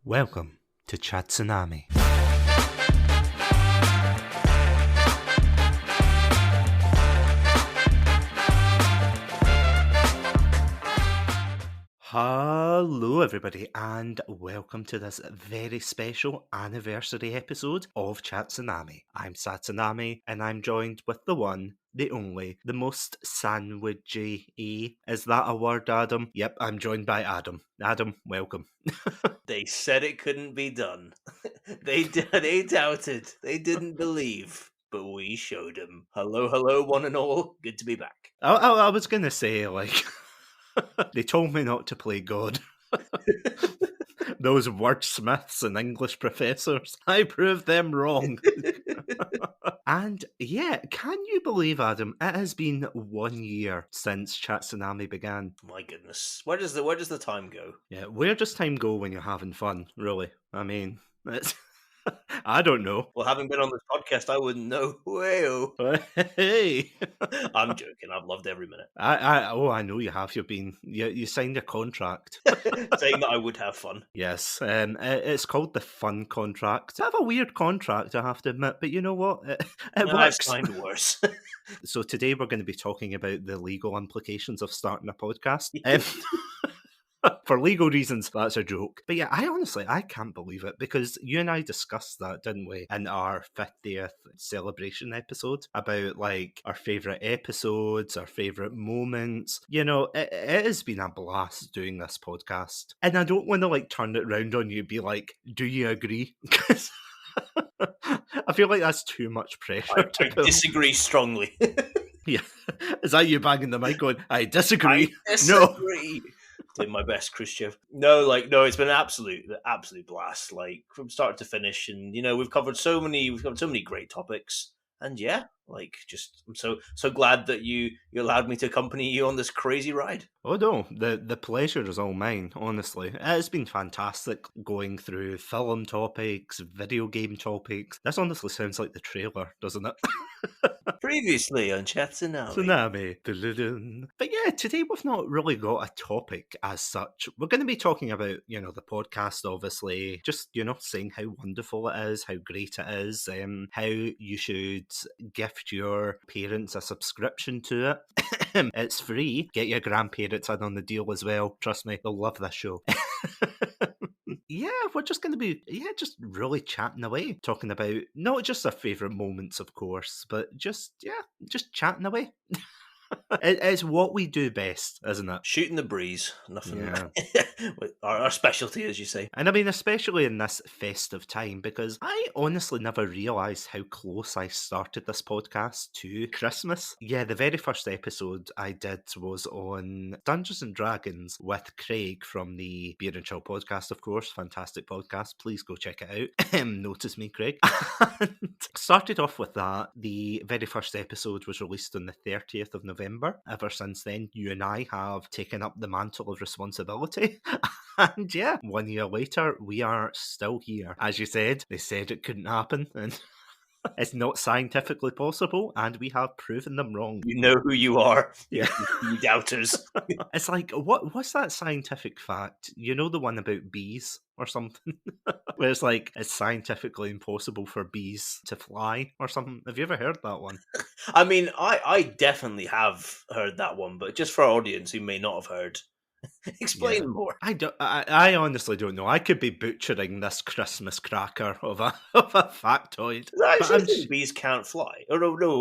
Welcome to Chatsunami. Hello everybody and welcome to this very special anniversary episode of Chatsunami. I'm Chatsunami and I'm joined with the one, the only, the most sandwichy. Is that a word, Adam? Yep, I'm joined by Adam. Adam, welcome. They said it couldn't be done. They doubted. They didn't believe. But we showed them. Hello, one and all. Good to be back. I was going to say, they told me not to play God. Those wordsmiths and English professors, I proved them wrong. And yeah, can you believe, Adam, it has been 1 year since Chatsunami began. My goodness. Where does the time go? Yeah, where does time go when you're having fun, really? I mean, it's... I don't know. Well, having been on this podcast, I wouldn't know. Whoa. Hey! I'm joking. I've loved every minute. I know you have. You signed a contract. Saying that I would have fun. Yes, it's called the Fun Contract. It's a bit of a weird contract, I have to admit, but you know what? It I've works. signed worse. So today we're going to be talking about the legal implications of starting a podcast. For legal reasons, that's a joke. But yeah, I can't believe it, because you and I discussed that, didn't we, in our 50th celebration episode, about like our favourite episodes, our favourite moments. You know, it has been a blast doing this podcast. And I don't want to like turn it round on you and be like, do you agree? Because I feel like that's too much pressure. I disagree strongly. Yeah. Is that you banging the mic going, I disagree? I disagree. No. Did my best, Christian. No, it's been an absolute blast, like from start to finish. And we've covered so many great topics. And yeah, I'm so glad that you allowed me to accompany you on this crazy ride. Oh no, the pleasure is all mine, honestly. It's been fantastic going through film topics, video game topics. This honestly sounds like the trailer, doesn't it? Previously on Chatsunami. Tsunami. But yeah, today we've not really got a topic as such. We're going to be talking about, the podcast, obviously. Just, saying how wonderful it is, how great it is, how you should gift your parents a subscription to it. It's free. Get your grandparents in on the deal as well. Trust me, they'll love this show. Yeah, we're just going to be, just really chatting away, talking about not just our favourite moments, of course, but just chatting away. It's what we do best, isn't it? Shooting the breeze. Nothing. Yeah. Our specialty, as you say. And I mean, especially in this festive time, because I honestly never realised how close I started this podcast to Christmas. Yeah, the very first episode I did was on Dungeons and Dragons with Craig from the Beer and Chill podcast, of course. Fantastic podcast. Please go check it out. Notice me, Craig. And started off with that. The very first episode was released on the 30th of November. Ever since then, you and I have taken up the mantle of responsibility. And yeah, 1 year later, we are still here. As you said, they said it couldn't happen, and it's not scientifically possible, and we have proven them wrong. You know who you are, you doubters. It's like, what's that scientific fact? You know, the one about bees or something? Where it's like, it's scientifically impossible for bees to fly or something. Have you ever heard that one? I mean, I definitely have heard that one, but just for our audience who may not have heard, explain more. I honestly don't know. I could be butchering this Christmas cracker of a factoid. I actually think bees can't fly. Oh no,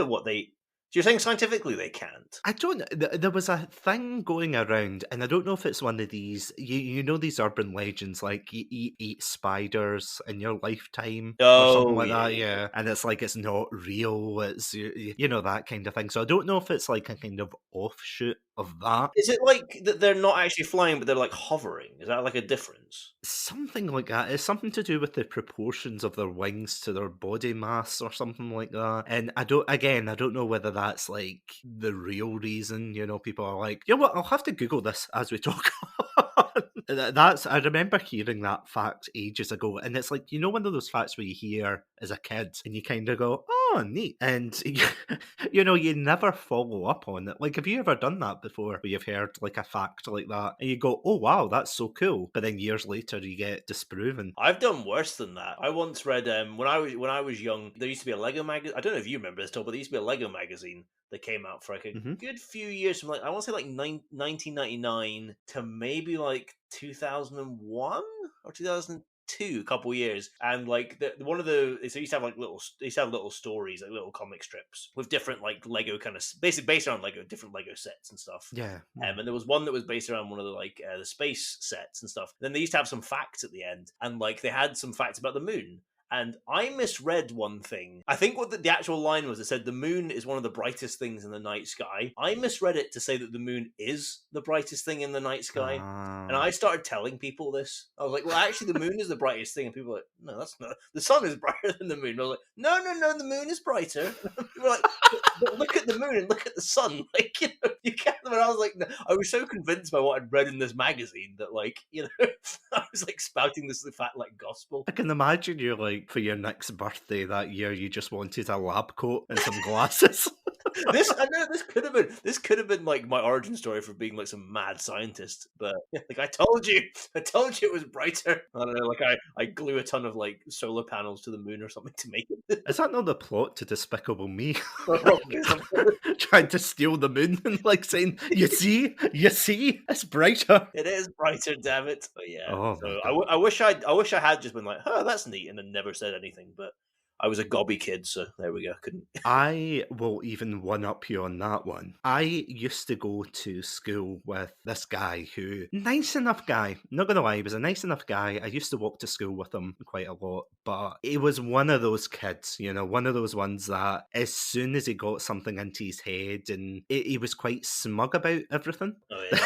what they... So you're saying scientifically they can't? I don't know. There was a thing going around, and I don't know if it's one of these, you know, these urban legends, like you eat spiders in your lifetime or something like that, yeah. And it's like, it's not real, it's, you know, that kind of thing. So I don't know if it's like a kind of offshoot of that. Is it like that they're not actually flying, but they're like hovering? Is that like a difference? Something like that. It's something to do with the proportions of their wings to their body mass or something like that. And I don't know whether that's like the real reason. You know, people are like, you know what, I'll have to Google this as we talk. I remember hearing that fact ages ago, and it's like, you know, one of those facts where you hear as a kid and you kind of go, oh, oh, neat. And, you never follow up on it. Like, have you ever done that before, where you've heard, like, a fact like that, and you go, oh, wow, that's so cool. But then years later, you get disproven. I've done worse than that. I once read when I was young, there used to be a Lego magazine. I don't know if you remember this, Tom, but there used to be a Lego magazine that came out for like a Hmm. good few years from like I want to say like 1999 to maybe like 2001 or 2002, a couple years. And like one of the so they used to have little stories, like little comic strips with different like Lego kind of basically based around Lego, different Lego sets and stuff. Yeah. And there was one that was based around one of the space sets and stuff. Then they used to have some facts at the end, and like they had some facts about the moon. And I misread one thing. I think what the actual line was, it said the moon is one of the brightest things in the night sky. I misread it to say that the moon is the brightest thing in the night sky. And I started telling people this. I was like, well, actually, the moon is the brightest thing. And people were like, no, that's not. The sun is brighter than the moon. I was like, no, no, no, the moon is brighter. People were like, but look at the moon and look at the sun. Like, you can't. And I was like, no. I was so convinced by what I'd read in this magazine that, like, I was like spouting this fat like gospel. I can imagine you, like, for your next birthday that year, you just wanted a lab coat and some glasses. I know this could have been like my origin story for being like some mad scientist, but like I told you it was brighter. I don't know, like I glue a ton of like solar panels to the moon or something to make it. Is that not the plot to Despicable Me? Probably something. Trying to steal the moon and like saying, you see, it's brighter. It is brighter, damn it. But yeah, Oh so my I, god. w- I wish I had just been like, oh, that's neat, and then never said anything. But I was a gobby kid, so there we go. Couldn't. I will even one up you on that one. I used to go to school with this guy who, nice enough guy, not gonna lie, he was a nice enough guy. I used to walk to school with him quite a lot, but he was one of those kids, one of those ones that as soon as he got something into his head, and he was quite smug about everything. Oh yeah.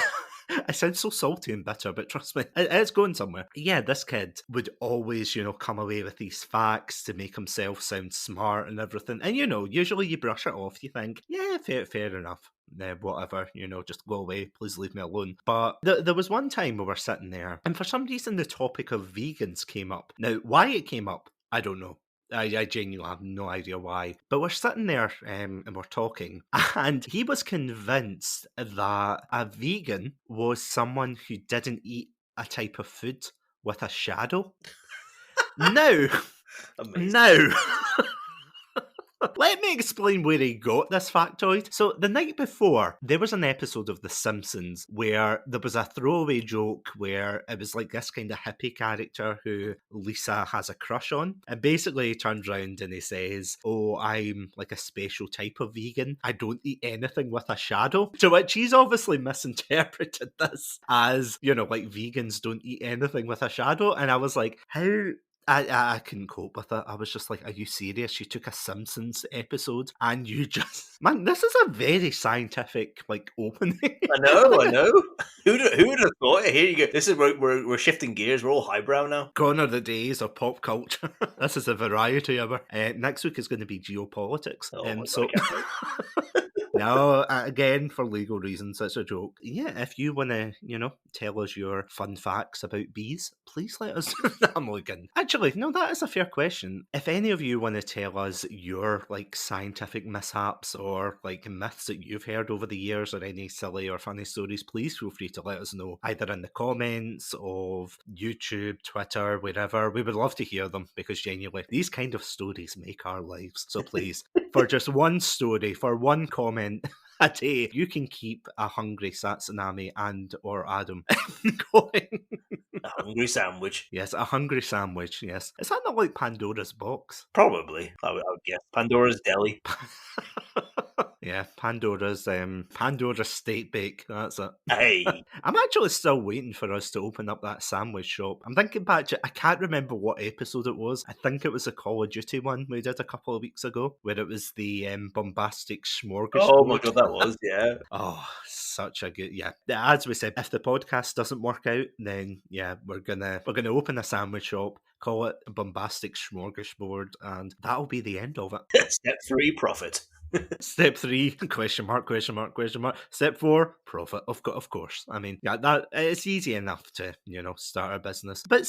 I sound so salty and bitter, but trust me, it's going somewhere. Yeah, this kid would always, come away with these facts to make himself sound smart and everything. And, usually you brush it off. You think, yeah, fair enough. Whatever, just go away. Please leave me alone. But there was one time we were sitting there, and for some reason the topic of vegans came up. Now, why it came up, I don't know. I genuinely have no idea why. But we're sitting there and we're talking, and he was convinced that a vegan was someone who didn't eat a type of food with a shadow. Now, Amazing. now, let me explain where he got this factoid. So, the night before, there was an episode of The Simpsons where there was a throwaway joke where it was like this kind of hippie character who Lisa has a crush on. And basically, he turns around and he says, oh, I'm like a special type of vegan. I don't eat anything with a shadow. To which he's obviously misinterpreted this as, like vegans don't eat anything with a shadow. And I was like, how? I couldn't cope with it. I was just like, are you serious? You took a Simpsons episode and you just... Man, this is a very scientific, like, opening. I know. Who would have thought it? Here you go. This is where we're shifting gears. We're all highbrow now. Gone are the days of pop culture. This is a variety hour. Next week is going to be geopolitics. Oh my God, So... I can't wait. No, again, for legal reasons, it's a joke. Yeah, if you want to, tell us your fun facts about bees, please let us know. I'm looking. Actually, no, that is a fair question. If any of you want to tell us your, like, scientific mishaps or, like, myths that you've heard over the years or any silly or funny stories, please feel free to let us know, either in the comments of YouTube, Twitter, wherever. We would love to hear them because genuinely, these kind of stories make our lives. So please, for just one story, for one comment a day, you can keep a hungry Chatsunami and or Adam going. A hungry sandwich. Yes, a hungry sandwich, yes. Is that not like Pandora's box? Probably. I would guess. Pandora's Deli. Yeah, Pandora's steak bake, that's it. Hey. I'm actually still waiting for us to open up that sandwich shop. I'm thinking back to, I can't remember what episode it was. I think it was a Call of Duty one we did a couple of weeks ago, where it was the bombastic smorgasbord. Oh my God, that was, yeah. Oh, such a good, yeah. As we said, if the podcast doesn't work out, then yeah, we're gonna open a sandwich shop, call it a bombastic smorgasbord, and that'll be the end of it. Step 3, profit. Step 3, question mark, question mark, question mark. Step 4, profit. Of course. I mean, yeah, that it's easy enough to, start a business. But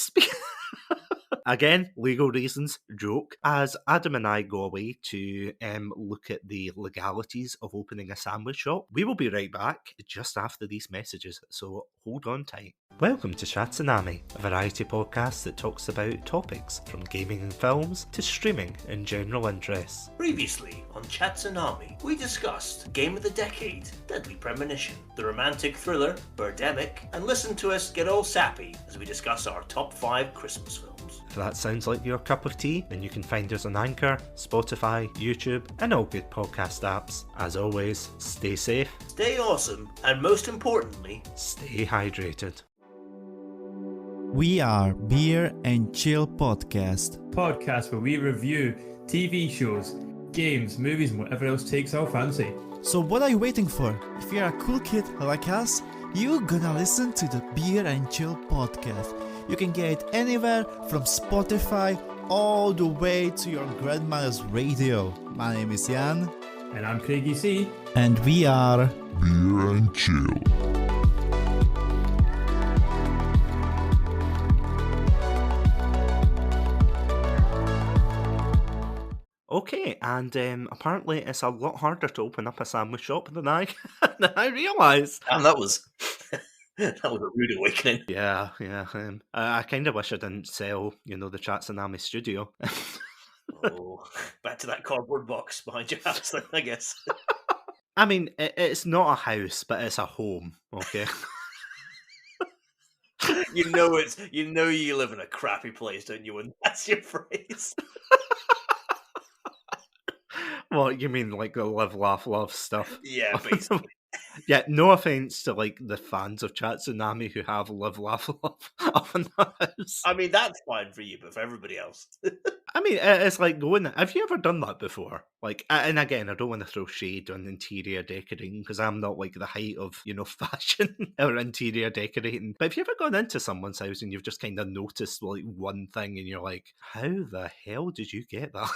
Again, legal reasons, joke. As Adam and I go away to look at the legalities of opening a sandwich shop, we will be right back just after these messages, so hold on tight. Welcome to Chatsunami, a variety podcast that talks about topics from gaming and films to streaming and general interests. Previously on Chatsunami, we discussed Game of the Decade, Deadly Premonition, the romantic thriller, Birdemic, and listen to us get all sappy as we discuss our top 5 Christmas films. If that sounds like your cup of tea, then you can find us on Anchor, Spotify, YouTube, and all good podcast apps. As always, stay safe, Stay awesome, and most importantly, stay hydrated. We are Beer and Chill Podcast. Podcast where we review TV shows, games, movies, and whatever else takes our fancy. So what are you waiting for? If you're a cool kid like us, you're gonna listen to the Beer and Chill Podcast. You can get it anywhere from Spotify all the way to your grandmother's radio. My name is Jan. And I'm Craigie C. And we are Beer and Chill. Okay, and apparently it's a lot harder to open up a sandwich shop than I realised. damn, that was that was a rude awakening. Yeah. I kind of wish I didn't sell, the Chatsunami studio. Oh, back to that cardboard box behind your house, then, I guess. I mean, it's not a house, but it's a home. Okay. You know you live in a crappy place, don't you? And that's your phrase. What, you mean like the live, laugh, love stuff? Yeah, basically. Yeah, no offense to like the fans of Chatsunami who have live, laugh, love up in the house. I mean, that's fine for you, but for everybody else. I mean, it's like going. Have you ever done that before? Like, and again, I don't want to throw shade on interior decorating because I'm not like the height of fashion or interior decorating. But have you ever gone into someone's house and you've just kind of noticed like one thing and you're like, how the hell did you get that?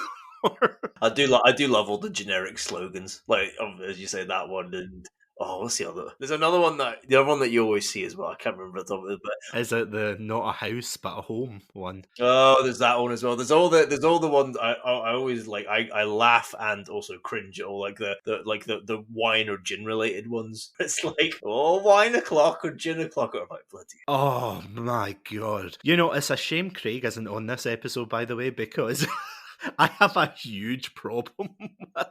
I do love all the generic slogans, like as you say, that one, and what's the other? There's another one the other one that you always see as well. I can't remember the top of it, but is it the not a house but a home one? Oh, there's that one as well. There's all the ones I always like. I laugh and also cringe at all like the wine or gin related ones. It's like wine o'clock or gin o'clock. I'm like bloody. Oh my god! It's a shame Craig isn't on this episode, by the way, because I have a huge problem with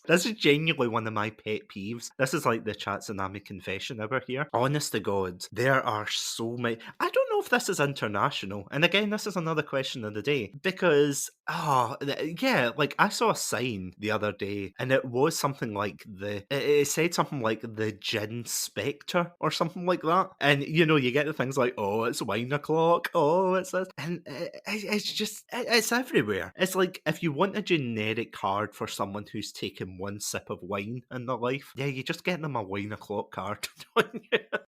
this is genuinely one of my pet peeves. This is like the Chatsunami confession hour here. Honest to God, there are so many. I don't know if this is international. And again, this is another question of the day. Because, like I saw a sign the other day and it was something like it said something like the Gin Spectre or something like that. And, you get the things like, oh, it's wine o'clock. Oh, it's this. And it's just, it's everywhere. It's like if you want a generic card for someone who's taken one sip of wine in their life, yeah, you just get them a wine o'clock card.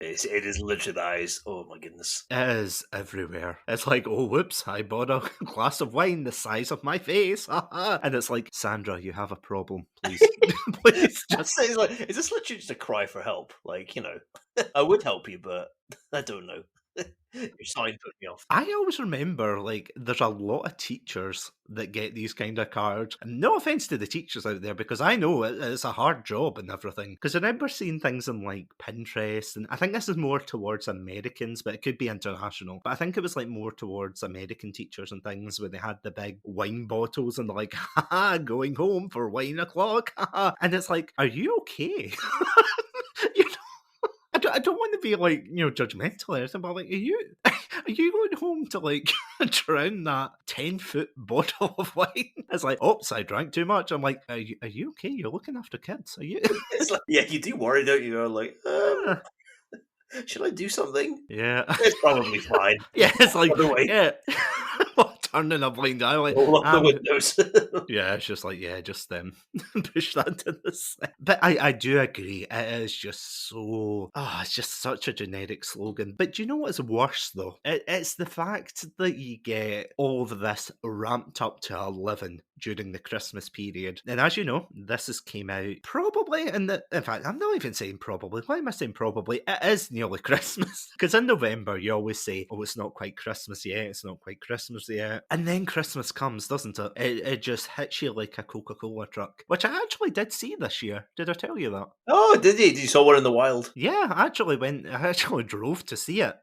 It is literally that is. Oh my goodness. It is everywhere. It's like, oh, whoops, I bought a glass of wine the size of my face. And it's like, Sandra, you have a problem. Please, please just. Is this literally just a cry for help? Like, I would help you, but I don't know. Your sign put me off. I always remember, like, there's a lot of teachers that get these kind of cards. And no offense to the teachers out there, because I know it's a hard job and everything. Because I remember seeing things on, like, Pinterest, and I think this is more towards Americans, but it could be international. But I think it was, like, more towards American teachers and things where they had the big wine bottles and they're like, haha, going home for wine o'clock. And it's like, are you okay? I don't want to be like, judgmental or anything, but like, are you going home to like drown that 10-foot bottle of wine? It's like, oops, I drank too much. I'm like, are you okay? You're looking after kids. Are you? It's like, yeah, you do worry, don't you? Like, should I do something? Yeah. It's probably fine. Yeah, it's like, By the way. yeah. What? turning a blind eye. Like, Roll up the windows. yeah, it's just like, yeah, just push that to the side. But I do agree. It is just so, it's just such a generic slogan. But do you know what's worse though? It's the fact that you get all of this ramped up to 11 during the Christmas period. And as you know, this has came out probably in fact, I'm not even saying probably. Why am I saying probably? It is nearly Christmas. Because in November, you always say, oh, it's not quite Christmas yet. It's not quite Christmas yet. And then Christmas comes, doesn't it? It just hits you like a Coca-Cola truck, which I actually did see this year. Did I tell you that? Oh, did you? Did you saw one in the wild? Yeah, I actually drove to see it.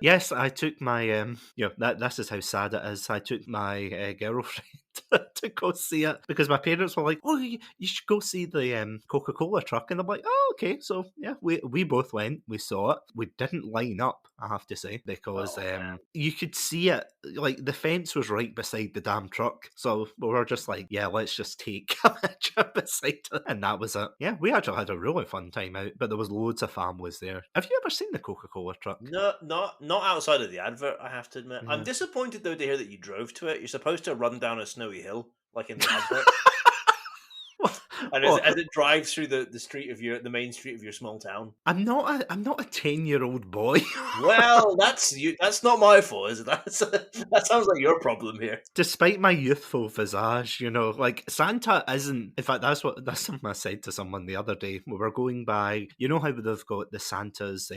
Yes, I took my this is how sad it is. I took my girlfriend to go see it because my parents were like, "Oh, you should go see the Coca-Cola truck," and I'm like, "Oh, okay." So yeah, we both went. We saw it. We didn't line up, I have to say, because you could see it. Like the fence was right beside the damn truck, so we were just like, "Yeah, let's just take a picture beside it," and that was it. Yeah, we actually had a really fun time out, but there was loads of families there. Have you ever seen the Coca-Cola truck? No, not outside of the advert, I have to admit. Yeah. I'm disappointed though to hear that you drove to it. You're supposed to run down a snowy hill, like in the advert. And as it drives through the street of the main street of your small town. I'm not a 10-year-old boy. Well, that's you. That's not my fault, is it? That sounds like your problem here. Despite my youthful visage, like Santa isn't. In fact, that's something I said to someone the other day. We were going by, how they've got the Santa's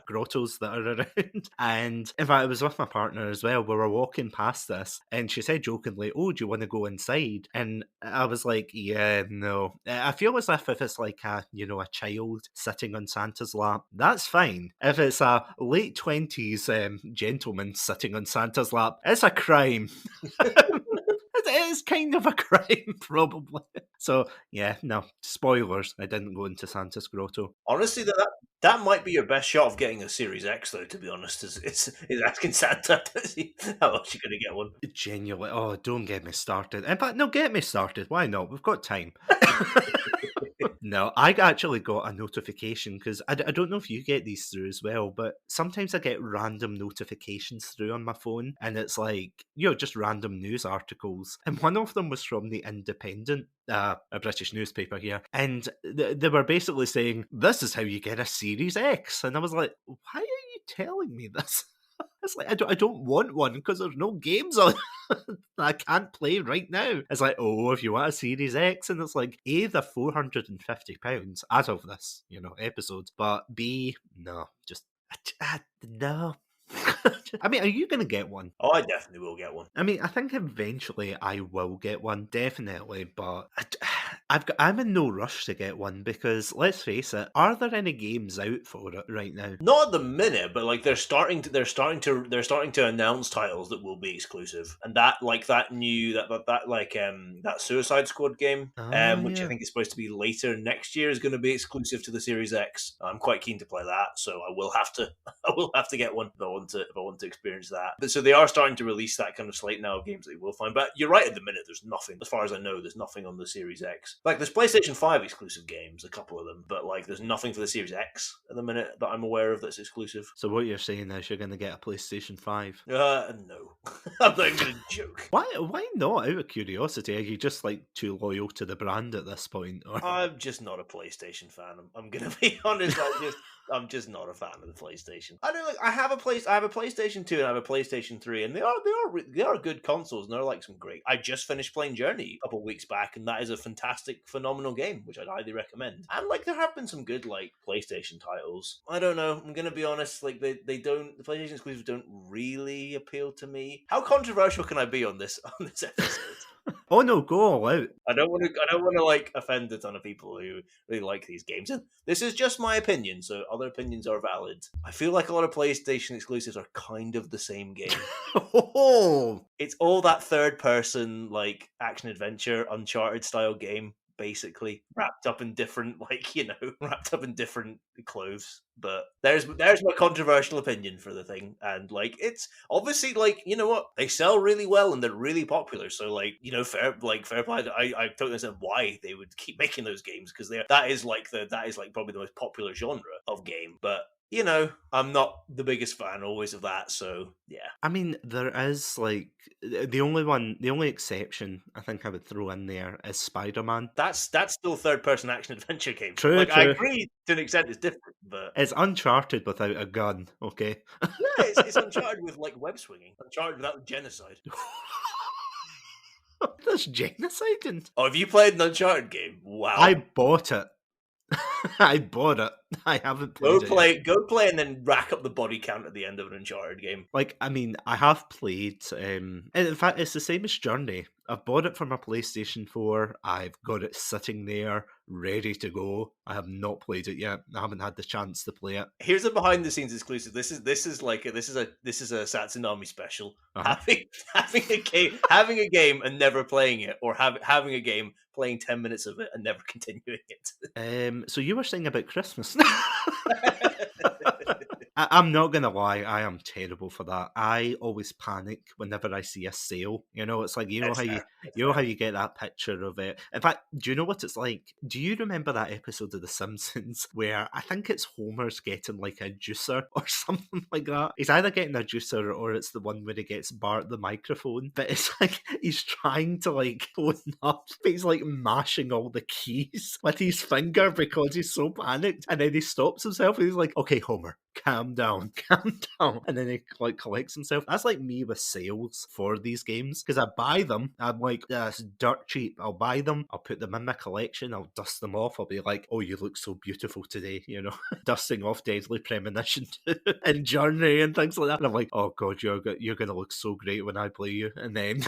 grottos that are around. And in fact, I was with my partner as well. We were walking past this, and she said jokingly, "Oh, do you want to go inside?" And I was like, "Yeah, no." I feel as if it's like a child sitting on Santa's lap, that's fine. If it's a late 20s gentleman sitting on Santa's lap, it's a crime. It is kind of a crime, probably. So, yeah, no, spoilers. I didn't go into Santa's grotto. Honestly, that might be your best shot of getting a Series X, though, to be honest, is asking Santa how much you're going to get one. Genuinely, don't get me started. In fact, no, get me started. Why not? We've got time. No, I actually got a notification because I don't know if you get these through as well, but sometimes I get random notifications through on my phone, and it's like, just random news articles. And one of them was from The Independent, a British newspaper here, and they were basically saying, this is how you get a Series X. And I was like, why are you telling me this? It's like, I don't want one because there's no games on I can't play right now. It's like, oh, if you want a Series X, and it's like, A, they're £450 as of this, episode, but B, no, just, no. I mean, are you going to get one? Oh, I definitely will get one. I mean, I think eventually I will get one, definitely, but I'm in no rush to get one because, let's face it, are there any games out for it right now? Not at the minute, but like they're starting to announce titles that will be exclusive, and that Suicide Squad game, which I think is supposed to be later next year, is going to be exclusive to the Series X. I'm quite keen to play that, so I will have to get one if I want to experience that. But so they are starting to release that kind of slate now of games that you will find. But you're right, at the minute there's nothing, as far as I know, there's nothing on the Series X. Like there's PlayStation 5 exclusive games, a couple of them, but like there's nothing for the Series X at the minute that I'm aware of that's exclusive. So what you're saying is you're going to get a PlayStation 5? No. I'm not even going to joke. Why not, out of curiosity? Are you just like too loyal to the brand at this point? Or? I'm just not a PlayStation fan. I'm going to be honest. I'm just not a fan of the PlayStation. I have a PlayStation 2 and I have a PlayStation 3, and they are good consoles, and they're like some great. I just finished playing Journey a couple of weeks back, and that is a fantastic, phenomenal game, which I'd highly recommend. And like there have been some good like PlayStation titles. I don't know. I'm gonna be honest. Like the PlayStation exclusives don't really appeal to me. How controversial can I be on this episode? Oh no, go all out. I don't want to like offend a ton of people who really like these games. And this is just my opinion, so other opinions are valid. I feel like a lot of PlayStation exclusives are kind of the same game. It's all that third person like action adventure Uncharted style game, basically wrapped up in different clothes. But there's my controversial opinion for the thing, and like it's obviously like, you know what, they sell really well and they're really popular, so like, fair play. I totally understand why they would keep making those games, because that is probably the most popular genre of game. But you know, I'm not the biggest fan always of that, so yeah. I mean, there is like the only exception I think I would throw in there is Spider-Man. That's still third-person action adventure game. True, Like, I true. agree to an extent it's different, but It's Uncharted without a gun, okay? yeah, it's Uncharted with, like, web swinging. Uncharted without genocide. There's genocide in. Oh, have you played an Uncharted game? Wow. I bought it. I bought it. I haven't Go played it yet. go play, and then rack up the body count at the end of an Uncharted game. Like, I mean, I have played. And in fact, it's the same as Journey. I've bought it for my PlayStation 4. I've got it sitting there, ready to go. I have not played it yet. I haven't had the chance to play it. Here's a behind the scenes exclusive. This is a Satsunami special. Uh-huh. Having a game and never playing it, or having a game, playing 10 minutes of it and never continuing it. So you were saying about Christmas. I'm not gonna lie, I am terrible for that. I always panic whenever I see a sale. You know, it's like you know how you get that picture of it. In fact, do you know what it's like? Do you remember that episode of The Simpsons where I think it's Homer's getting like a juicer or something like that? He's either getting a juicer or it's the one where he gets Bart the microphone. But it's like he's trying to like phone up, but he's like mashing all the keys with his finger because he's so panicked, and then he stops himself and he's like, "Okay, Homer, calm down, calm down," and then he like collects himself. That's like me with sales for these games, because I buy them, I'm like, that's dirt cheap. I'll buy them, I'll put them in my collection, I'll dust them off, I'll be like, oh, you look so beautiful today, you know, dusting off Deadly Premonition and Journey and things like that, and I'm like, oh god, you're gonna look so great when I play you, and then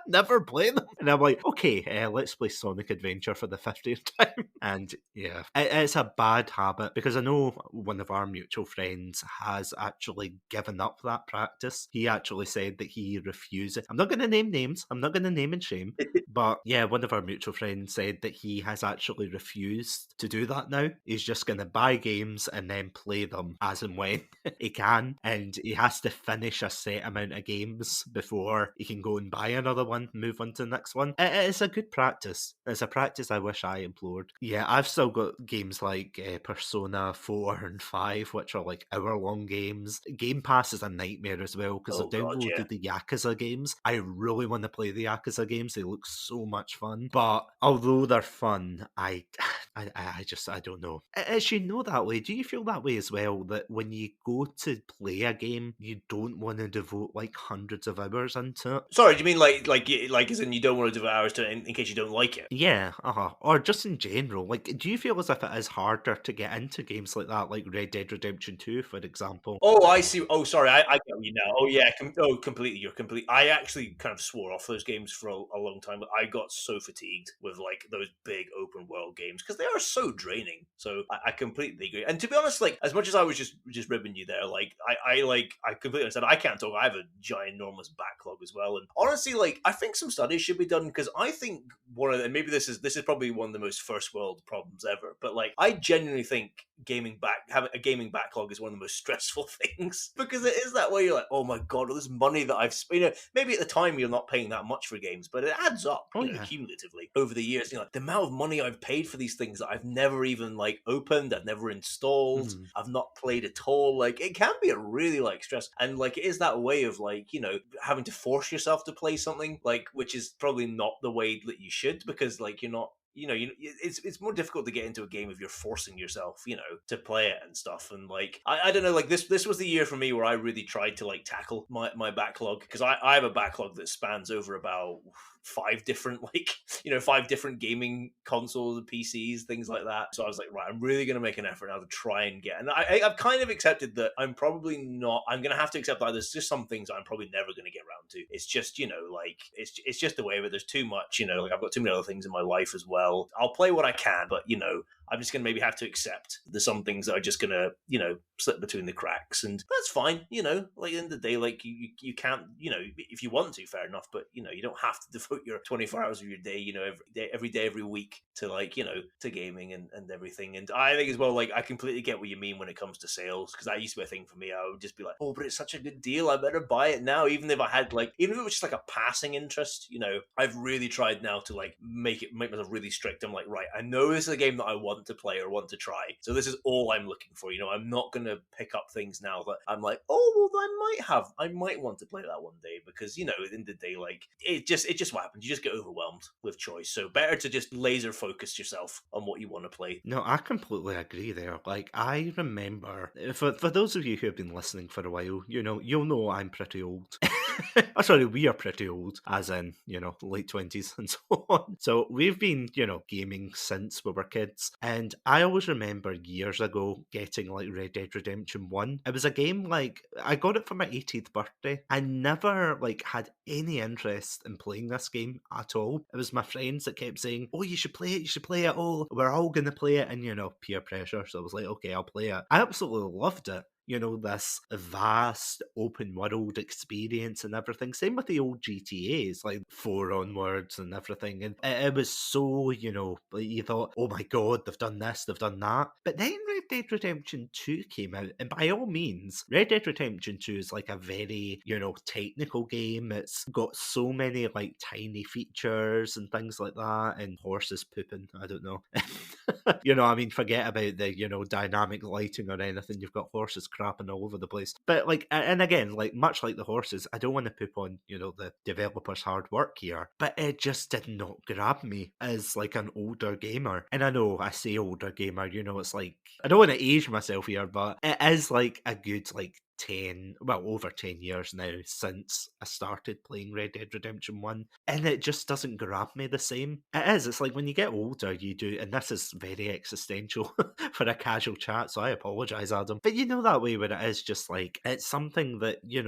never play them. And I'm like, okay, let's play Sonic Adventure for the 50th time. And yeah, it's a bad habit, because I know one of our mutual friends has actually given up that practice. He actually said that he refuses. I'm not going to name names. I'm not going to name and shame. But yeah, one of our mutual friends said that he has actually refused to do that now. He's just going to buy games and then play them as and when he can. And he has to finish a set amount of games before he can go and buy another one, move on to the next one. It's a good practice. It's a practice I wish I employed. Yeah, I've still got games like Persona 4 and 5, which are like hour-long games. Game Pass is a nightmare as well, because I've downloaded the Yakuza games. I really want to play the Yakuza games. They look so much fun. But although they're fun, I don't know. As you know that way, do you feel that way as well, that when you go to play a game, you don't want to devote like hundreds of hours into it? Sorry, do you mean like as in you don't want to devote hours to it in case you don't like it? Yeah, or just in general. Like, do you feel as if it is harder to get into games like that, like Red Dead Redemption 2, for example? Oh, I see. Oh, sorry, I get you now. Oh, yeah. Completely. You're complete. I actually kind of swore off those games for a long time, but I got so fatigued with like those big open world games because they are so draining. So I completely agree. And to be honest, like as much as I was just ribbing you there, like I completely understand. I can't talk. I have a ginormous backlog as well, and honestly, like I think some studies should be done, because I think and maybe this is probably one of the most first world problems ever, but like I genuinely think having a gaming backlog is one of the most stressful things, because it is that way. You're like, oh my god, all this money that I've spent. You know, maybe at the time you're not paying that much for games, but it adds up cumulatively over the years. You know, like, the amount of money I've paid for these things that I've never even like opened, I've never installed, I've not played at all. Like it can be a really like stress, and like it is that way of like, you know, having to force yourself to play something, like, which is probably not the way that you should, because like you're not, you know, it's more difficult to get into a game if you're forcing yourself, you know, to play it and stuff. And like I don't know, like this was the year for me where I really tried to like tackle my backlog, because I have a backlog that spans over about 5 different gaming consoles and PCs, things like that. So I was like, right, I'm really going to make an effort now to try and get, and I've kind of accepted that I'm going to have to accept that there's just some things I'm probably never going to get around to. It's just, you know, like it's just the way, but there's too much, you know, like I've got too many other things in my life as well. I'll play what I can, but you know, I'm just going to maybe have to accept there's some things that are just going to, you know, slip between the cracks, and that's fine. You know, like at the end of the day, like you can't, you know, if you want to, fair enough, but you know, you don't have to devote your 24 hours of your day, you know, every day, every week to like, you know, to gaming and everything. And I think as well, like I completely get what you mean when it comes to sales, because that used to be a thing for me. I would just be like, oh, but it's such a good deal, I better buy it now, even if it was just like a passing interest. You know, I've really tried now to like make myself really strict. I'm like, right, I know this is a game that I want want to play or want to try. So this is all I'm looking for. I'm not going to pick up things now that I'm like, oh, well, I might want to play that one day, because, at the end of the day, like, it just what happens. You just get overwhelmed with choice. So better to just laser focus yourself on what you want to play. No, I completely agree there. Like, I remember, for those of you who have been listening for a while, you'll know I'm pretty old. Oh, sorry, we are pretty old, as in, late 20s and so on. So we've been, gaming since we were kids. And I always remember years ago getting, like, Red Dead Redemption 1. It was a game, like, I got it for my 18th birthday. I never, like, had any interest in playing this game at all. It was my friends that kept saying, oh, you should play it, oh, we're all going to play it, and, peer pressure. So I was like, okay, I'll play it. I absolutely loved it. This vast open world experience and everything. Same with the old GTAs, like 4 onwards and everything. And it was so, like you thought, oh my God, they've done this, they've done that. But then Red Dead Redemption 2 came out, and by all means, Red Dead Redemption 2 is like a very, technical game. It's got so many like tiny features and things like that, and horses pooping, I don't know. Forget about the, dynamic lighting or anything. You've got horses crapping all over the place. But like, and again, like much like the horses, I don't want to poop on, the developers' hard work here, but it just did not grab me as like an older gamer. And I know I say older gamer, it's like, I don't want to age myself here, but it is like a good like over 10 years now since I started playing Red Dead Redemption 1, and it just doesn't grab me the same. It's like when you get older, you do, and this is very existential for a casual chat, so I apologise, Adam. But that way where it is just like, it's something that, you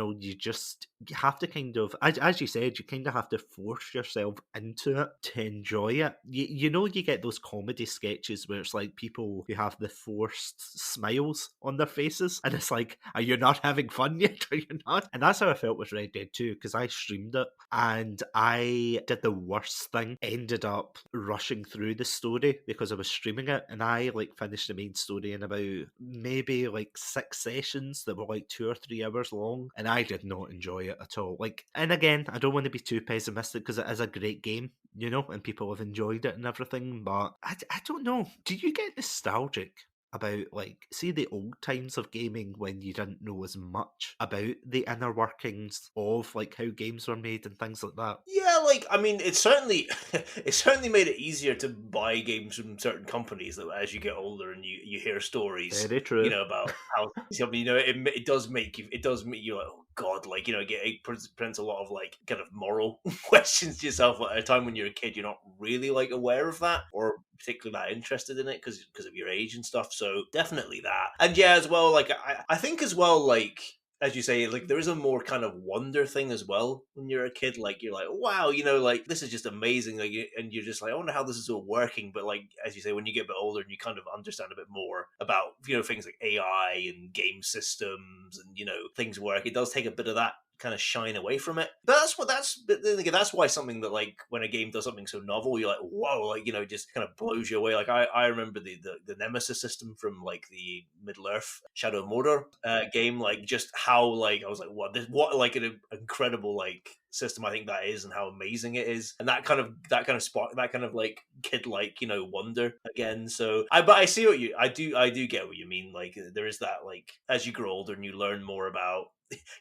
have to kind of, as you said, you kind of have to force yourself into it to enjoy it. You get those comedy sketches where it's like people who have the forced smiles on their faces, and it's like, are you not having fun yet? Are you not? And that's how I felt with Red Dead 2, because I streamed it and I did the worst thing. Ended up rushing through the story because I was streaming it, and I like finished the main story in about maybe like 6 sessions that were like 2 or 3 hours long, and I did not enjoy it at all. Like, and again, I don't want to be too pessimistic because it is a great game, and people have enjoyed it and everything, but I don't know. Do you get nostalgic about, like, see the old times of gaming when you didn't know as much about the inner workings of like how games were made and things like that? Yeah, like, I mean, it certainly made it easier to buy games from certain companies that as you get older and you hear stories, Very true. about how it does make you like, oh God, like, it presents a lot of like kind of moral questions to yourself at a time when you're a kid. You're not really like aware of that or particularly that interested in it because of your age and stuff. So definitely that. And yeah, as well, like I think as well, like, as you say, like, there is a more kind of wonder thing as well when you're a kid. Like, you're like, wow, like, this is just amazing. Like, and you're just like, I wonder how this is all working. But like, as you say, when you get a bit older and you kind of understand a bit more about, things like AI and game systems and, things work, it does take a bit of that kind of shine away from it. But then again, that's why something that, like, when a game does something so novel, you're like, whoa, like, just kind of blows you away. Like, I remember the Nemesis system from like the Middle Earth Shadow of Mordor game, like, just how, like, I was like, what like an incredible like system I think that is, and how amazing it is, and that kind of spark, that kind of like kid like wonder again. So but I see what I do get what you mean. Like, there is that, like, as you grow older and you learn more about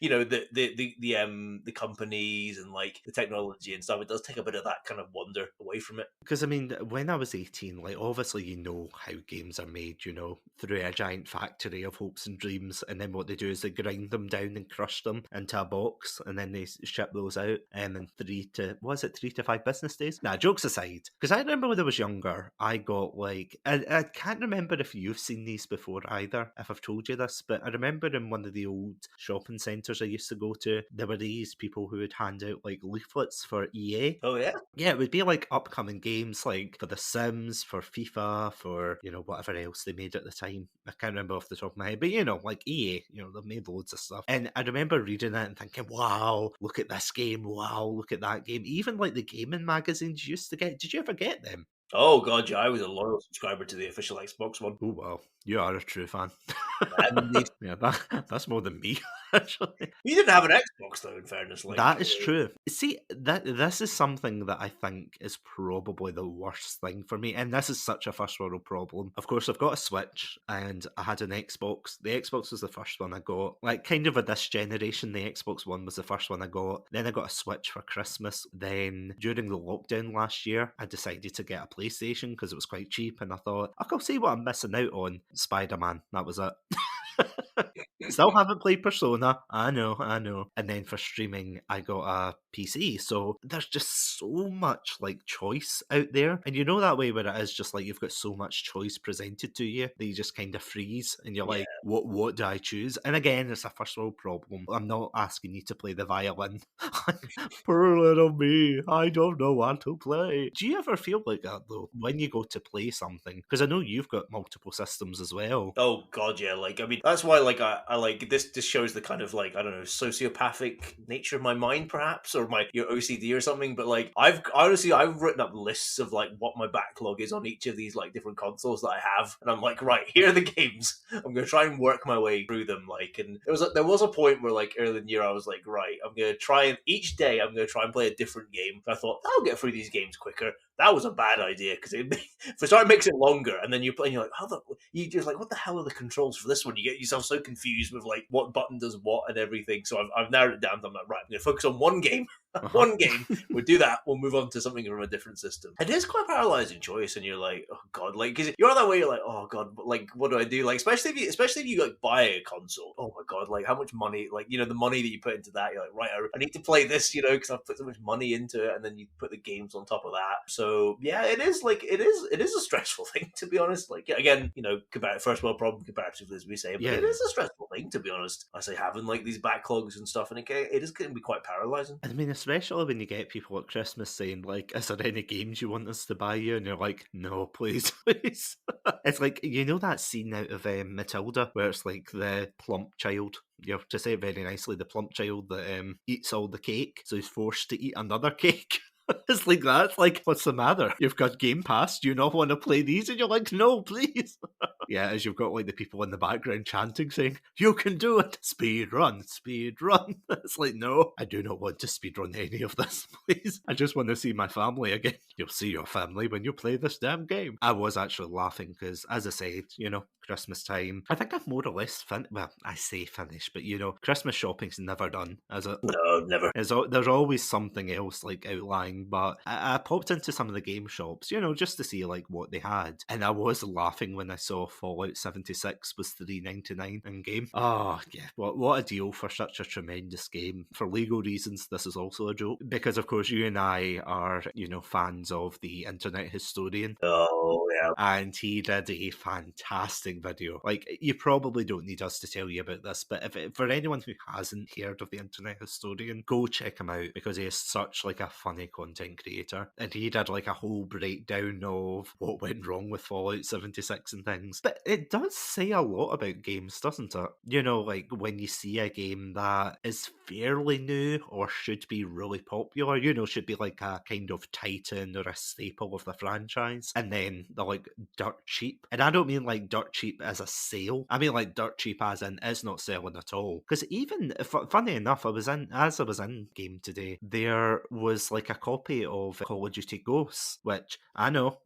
the companies and like the technology and stuff, it does take a bit of that kind of wonder away from it. Because I mean, when I was 18, like, obviously how games are made, through a giant factory of hopes and dreams, and then what they do is they grind them down and crush them into a box, and then they ship those out in 3 to 5 business days. Nah, jokes aside, because I remember when I was younger, I got like, I can't remember if you've seen these before either, if I've told you this, but I remember in one of the old shopping centres I used to go to, there were these people who would hand out like leaflets for EA. Oh yeah? Yeah, it would be like upcoming games like for The Sims, for FIFA, for, whatever else they made at the time. I can't remember off the top of my head, but like EA, they've made loads of stuff. And I remember reading it and thinking, wow, look at this game, wow, look at that game. Even like the gaming magazines you used to get, did you ever get them? Oh god, yeah, I was a loyal subscriber to the official Xbox one. Oh wow, you are a true fan. Indeed. Yeah, that's more than me. actually. You didn't have an Xbox though, in fairness. Like That is true. See, this is something that I think is probably the worst thing for me, and this is such a first world problem. Of course, I've got a Switch, and I had an Xbox. The Xbox was the first one I got. Like, kind of a this generation, the Xbox One was the first one I got. Then I got a Switch for Christmas. Then, during the lockdown last year, I decided to get a PlayStation because it was quite cheap, and I thought, I'll see what I'm missing out on. Spider-Man, that was it. Still haven't played Persona. I know. And then for streaming, I got a PC. So there's just so much like choice out there. And you know that way where it is just like you've got so much choice presented to you that you just kind of freeze and you're like, what do I choose? And again, it's a first world problem. I'm not asking you to play the violin. Poor little me. I don't know what to play. Do you ever feel like that though when you go to play something? Because I know you've got multiple systems as well. Oh god, yeah. Like, I mean, that's why like I like this. This shows the kind of like, I don't know, sociopathic nature of my mind, perhaps, or my OCD or something. But like, I've written up lists of like what my backlog is on each of these like different consoles that I have, and I'm like, right, here are the games. I'm gonna try and work my way through them. Like, and there was a point where like early in the year I was like, right, I'm gonna try and each day I'm gonna try and play a different game. I thought I'll get through these games quicker. That was a bad idea because if it started makes it longer, and then you play, and you're like, you just like, what the hell are the controls for this one? You get yourself so confused with like what button does what and everything. So I've narrowed it down. I'm like, right, I'm going to focus on one game. One game. We'll do that. We'll move on to something from a different system. It is quite paralyzing choice, and you're like, oh god, like because you're on that way. You're like, oh god, but like, what do I do? Like, especially if you like buy a console. Oh my god, like how much money? Like the money that you put into that. You're like, right, I need to play this, because I've put so much money into it, and then you put the games on top of that. So yeah, it is a stressful thing, to be honest. Like, again, first world problem comparatively, as we say, but it is a stressful thing, to be honest. I say having like these backlogs and stuff, and it is going to be quite paralyzing. I mean, especially when you get people at Christmas saying like, "Is there any games you want us to buy you?" And you're like, "No, please, please." It's like that scene out of Matilda where it's like the plump child. To say it very nicely, the plump child that eats all the cake, so he's forced to eat another cake. It's like that. It's like, what's the matter? You've got Game Pass. Do you not want to play these? And you're like, no, please. Yeah, as you've got like the people in the background chanting, saying, "You can do it. Speed run, speed run." It's like, no, I do not want to speed run any of this, please. I just want to see my family again. You'll see your family when you play this damn game. I was actually laughing because, as I said, Christmas time, I think I've more or less I say finished, but Christmas shopping's never done, is it? No, never. There's always something else like outlying, but I popped into some of the game shops, just to see like what they had, and I was laughing when I saw Fallout 76 was $3.99 in game. Oh yeah, what a deal for such a tremendous game. For legal reasons, this is also a joke because of course you and I are fans of the Internet Historian. Oh yeah, and he did a fantastic video. Like, you probably don't need us to tell you about this, but for anyone who hasn't heard of the Internet Historian, go check him out because he is such like a funny content creator, and he did like a whole breakdown of what went wrong with Fallout 76 and things. But it does say a lot about games, doesn't it? Like when you see a game that is fairly new or should be really popular, should be like a kind of titan or a staple of the franchise, and then they're like dirt cheap. And I don't mean like dirt cheap as a sale. I mean like dirt cheap as in it's not selling at all. Because even, funny enough, as I was in game today, there was like a copy of Call of Duty Ghosts, which I know,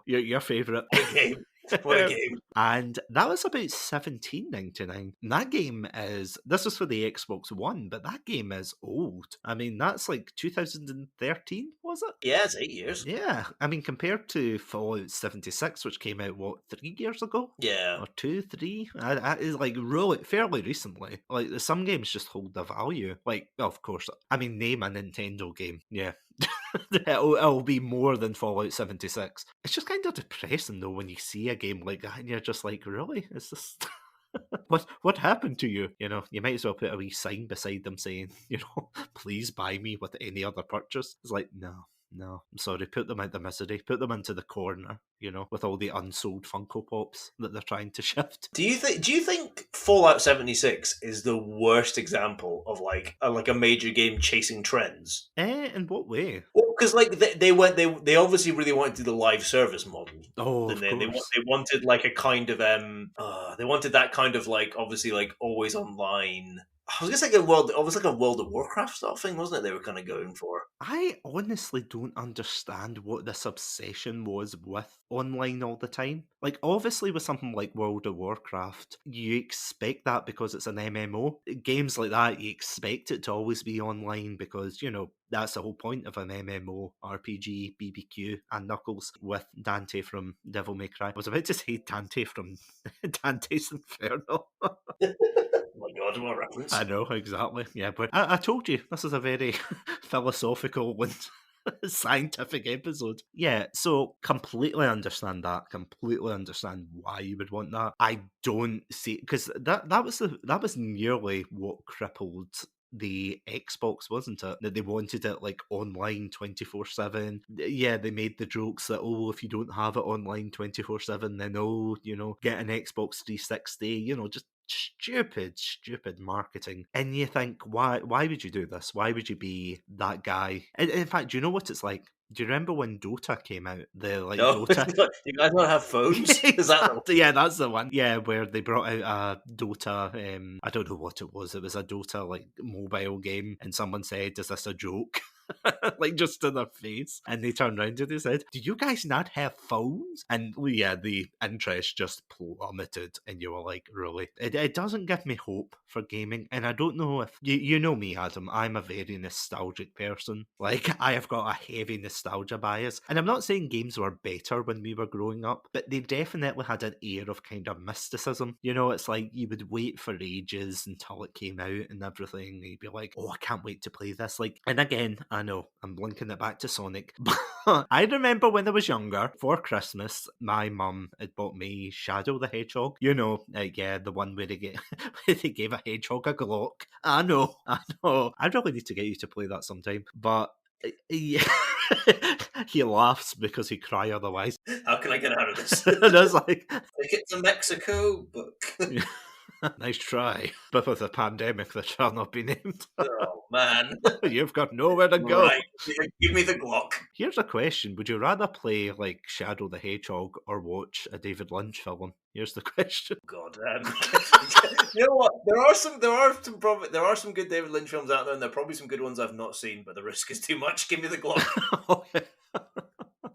your favourite. What a game. And that was about $17.99. And that game this was for the Xbox One, but that game is old. I mean, that's like 2013, was it? Yeah, it's 8 years. Yeah, I mean, compared to Fallout 76, which came out, 3 years ago? Yeah. Or 2, 3? That is like really, fairly recently. Like, some games just hold their value. Like, of course, I mean, name a Nintendo game. Yeah. It'll be more than Fallout 76. It's just kind of depressing though when you see a game like that and you're just like, really? It's just what happened to you? You might as well put a wee sign beside them saying, please buy me with any other purchase. It's like, no, I'm sorry, put them out the misery, put them into the corner, with all the unsold Funko Pops that they're trying to shift. Do you think Fallout 76 is the worst example of like a major game chasing trends? In what way? Well, because like they obviously really wanted to do the live service model. Oh, and of they course. wanted like a kind of they wanted that kind of like obviously like always online I was gonna say almost like a World of Warcraft sort of thing, wasn't it? They were kind of going for. I honestly don't understand what this obsession was with online all the time. Like, obviously, with something like World of Warcraft, you expect that because it's an MMO. Games like that, you expect it to always be online because, that's the whole point of an MMO RPG, BBQ, and Knuckles with Dante from Devil May Cry. I was about to say Dante from Dante's Inferno. Oh my god, what a reference! I know, exactly. Yeah, but I told you, this is a very philosophical and scientific episode. Yeah, so completely understand that. Completely understand why you would want that. I don't see, because that was nearly what crippled the Xbox, wasn't it? That they wanted it like online 24/7. Yeah, they made the jokes that, oh, if you don't have it online 24/7, then get an Xbox 360, just stupid marketing. And you think, why would you do this? Why would you be that guy? In fact, do you know what it's like? Do you remember when Dota came out? The No, Dota. you guys don't have phones. Is that the Exactly. Yeah, that's the one. Yeah, where they brought out a Dota. I don't know what it was. It was a Dota like mobile game, and someone said, "Is this a joke?" Like just to their face, and they turned around and they said, "Do you guys not have phones?" And yeah, the interest just plummeted, and you were like, "Really?" It doesn't give me hope for gaming, and I don't know if you know me, Adam. I'm a very nostalgic person. Like I have got a heavy nostalgia bias, and I'm not saying games were better when we were growing up, but they definitely had an air of kind of mysticism. It's like you would wait for ages until it came out and everything, and you'd be like, "Oh, I can't wait to play this." Like, and again, I know I'm linking it back to Sonic, but I remember when I was younger, for Christmas, my mum had bought me Shadow the Hedgehog. Yeah, the one where where they gave a hedgehog a Glock. I know. I really need to get you to play that sometime. But yeah. He laughs because he cry otherwise. How can I get out of this? And I was like, Take it to Mexico, but nice try. But with a pandemic that shall not be named. oh man, You've got nowhere to go. right? Give me the Glock. Here's a question: would you rather play like Shadow the Hedgehog or watch a David Lynch film? Here's the question. God, you know what? There are some good David Lynch films out there, and there are probably some good ones I've not seen. But the risk is too much. Give me the Glock. Okay.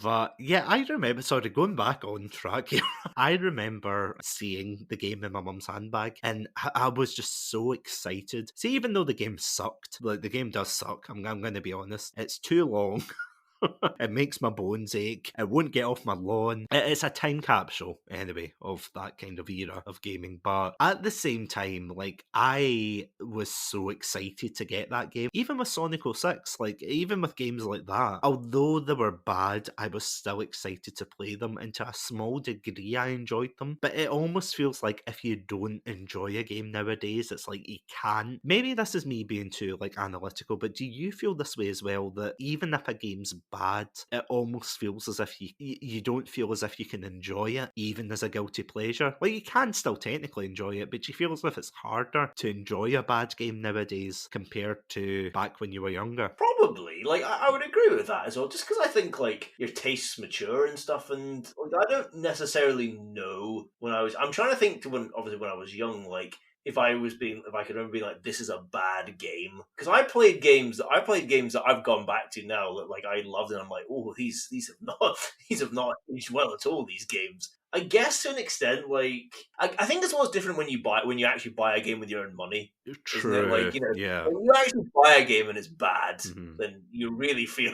But yeah, I remember, sorry, going back on track here, I remember seeing the game in my mum's handbag and I was just so excited. See, even though the game sucked, like the game does suck, I'm going to be honest, it's too long. It makes my bones ache. It won't get off my lawn. It's a time capsule, anyway, of that kind of era of gaming. But at the same time, like, I was so excited to get that game. Even with Sonic 06, like, even with games like that, although they were bad, I was still excited to play them. And to a small degree, I enjoyed them. But it almost feels like if you don't enjoy a game nowadays, it's like you can't. Maybe this is me being too, like, analytical, but do you feel this way as well, that even if a game's bad, it almost feels as if you don't feel as if you can enjoy it, even as a guilty pleasure? Like, you can still technically enjoy it, but you feel as if it's harder to enjoy a bad game nowadays compared to back when you were younger. Probably, like I would agree with that as well. Just because I think like your tastes mature and stuff, and like, I don't necessarily know when I'm trying to think to when obviously when I was young, like. If I could remember being like, this is a bad game, because I played games that I've gone back to now that like I loved, and I'm like, oh, these have not aged well at all. These games, I guess to an extent, like I think it's almost different when you actually buy a game with your own money. True. Isn't it? Like, yeah. when you actually buy a game and it's bad, then you really feel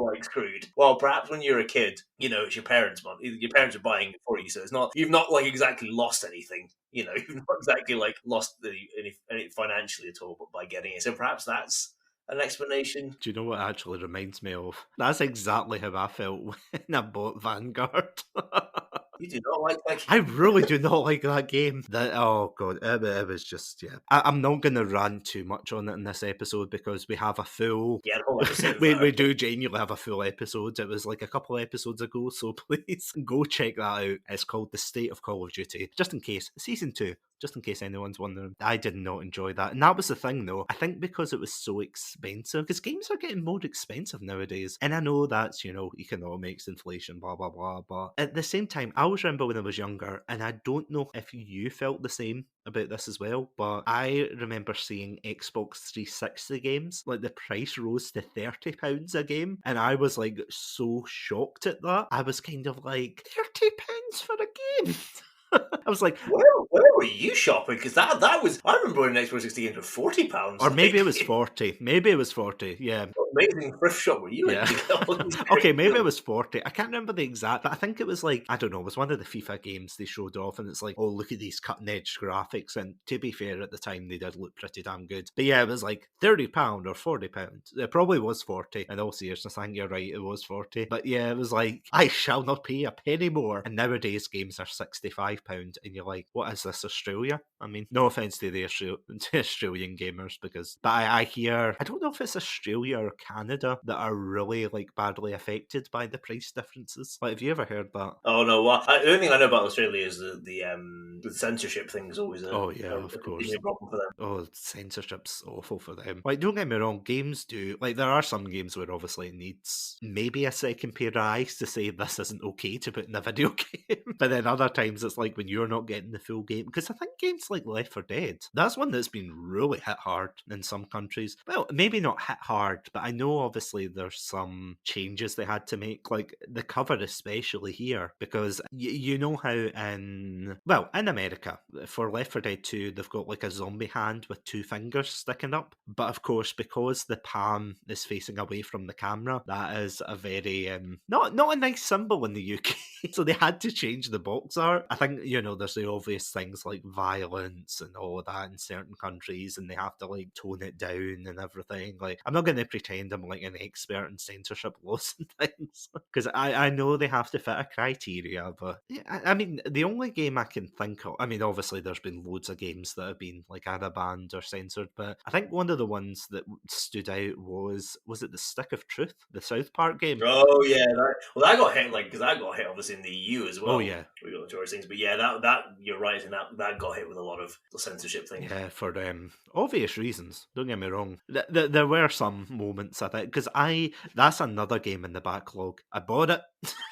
like screwed. Well, perhaps when you're a kid, it's your parents' money. Your parents are buying it for you, so it's not you've not like exactly lost anything. You've not exactly like lost any financially at all, but by getting it. So perhaps that's an explanation. Do you know what actually reminds me of? That's exactly how I felt when I bought Vanguard. You do not like that game. I really do not like that game. Oh god, it was just, yeah. I'm not going to rant too much on it in this episode because we have a full. Yeah, the whole episode. we do genuinely have a full episode. It was like a couple of episodes ago, so please go check that out. It's called The State of Call of Duty. Just in case, Season 2. just in case anyone's wondering. I did not enjoy that. And that was the thing, though. I think because it was so expensive, because games are getting more expensive nowadays. And I know that's, economics, inflation, blah, blah, blah. But at the same time, I always remember when I was younger, and I don't know if you felt the same about this as well, but I remember seeing Xbox 360 games, like the price rose to £30 a game, and I was like so shocked at that. I was kind of like, £30 for a game? I was like, where were you shopping? Because that was, I remember when an Xbox 60 games for £40. or maybe it was 40. Maybe it was 40. Yeah. What amazing thrift shop were you in? Yeah. to get all these Okay, great maybe it deals? was 40. I can't remember the exact, but I think it was like, I don't know, it was one of the FIFA games they showed off, and it's like, oh, look at these cutting edge graphics. And to be fair, at the time, they did look pretty damn good. But yeah, it was like £30 or £40. It probably was 40. In all seriousness, I think you're right, it was 40. But yeah, it was like, I shall not pay a penny more. And nowadays, games are £65, and you're like, what is this, Australia? I mean, no offense to the Australian gamers, but I hear, I don't know if it's Australia or Canada that are really like badly affected by the price differences. Like, have you ever heard that? Oh no! Well, the only thing I know about Australia is the censorship thing is always a Of a course. continuing problem for them. Oh, censorship's awful for them. Like, don't get me wrong, games do. Like, there are some games where obviously it needs maybe a second pair of eyes to say this isn't okay to put in a video game. But then other times it's like when you're not getting the full game. Because I think games like Left 4 Dead, that's one that's been really hit hard in some countries. Well, maybe not hit hard, but I know obviously there's some changes they had to make, like the cover especially here, because you know how in America, for Left 4 Dead 2, they've got like a zombie hand with two fingers sticking up. But of course, because the palm is facing away from the camera, that is a very, not a nice symbol in the UK. So they had to change the box art. I think, there's the obvious things like violence and all of that in certain countries, and they have to like tone it down and everything. Like, I'm not going to pretend I'm like an expert in censorship laws and things, because I know they have to fit a criteria. But yeah, I mean, the only game I can think of, I mean, obviously there's been loads of games that have been like either banned or censored, but I think one of the ones that stood out was it the Stick of Truth, the South Park game? Oh yeah, that got hit because that got hit obviously in the EU as well. Oh yeah, we got tourist things, but yeah, that you're right, and that got hit with a lot of the censorship things. Yeah, for obvious reasons. Don't get me wrong. There were some moments I think, because that's another game in the backlog. I bought it.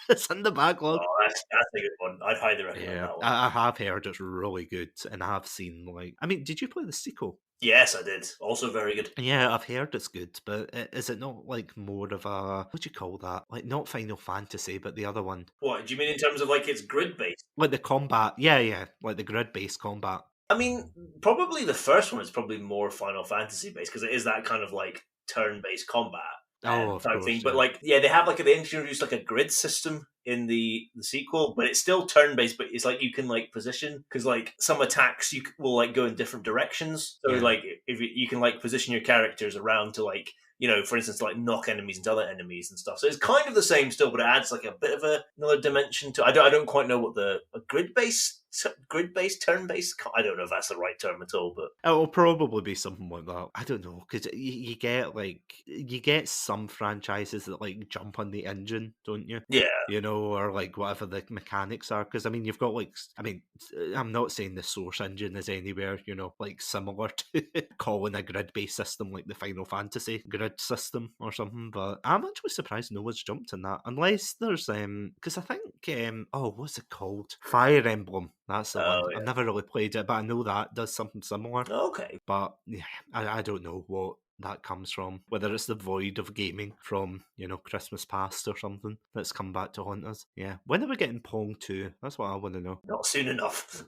It's in the backlog. Oh, that's a good one. I'd highly recommend that one. I have heard it's really good, and I have seen I mean, did you play the sequel? Yes, I did. Also very good. Yeah, I've heard it's good, but is it not like more of a, what do you call that? Like, not Final Fantasy, but the other one. What do you mean in terms of like it's grid based? Like the combat, yeah, like the grid-based combat. I mean, probably the first one is probably more Final Fantasy based because it is that kind of like turn based combat. Of type course, thing. yeah. But like, yeah, they have like they introduced like a grid system in the sequel, but it's still turn based. But it's like you can like position because like some attacks will like go in different directions. So Yeah. like if you can like position your characters around to like for instance, like knock enemies into other enemies and stuff. So it's kind of the same still, but it adds like a bit of another dimension to. I don't quite know what a grid based turn based. I don't know if that's the right term at all, but It'll probably be something like that. I don't know, because you get some franchises that like jump on the engine, don't you? yeah. Or like whatever the mechanics are. Because I mean, you've got like, I mean, I'm not saying the Source engine is anywhere, like similar to calling a grid-based system like the Final Fantasy grid system or something. But I'm actually surprised no one's jumped on that, unless there's because I think what's it called? Fire Emblem. That's the one. Yeah. I've never really played it, but I know that does something similar. Okay. But yeah, I don't know what that comes from. Whether it's the void of gaming from, Christmas past or something that's come back to haunt us. Yeah. When are we getting Pong 2? That's what I want to know. Not soon enough.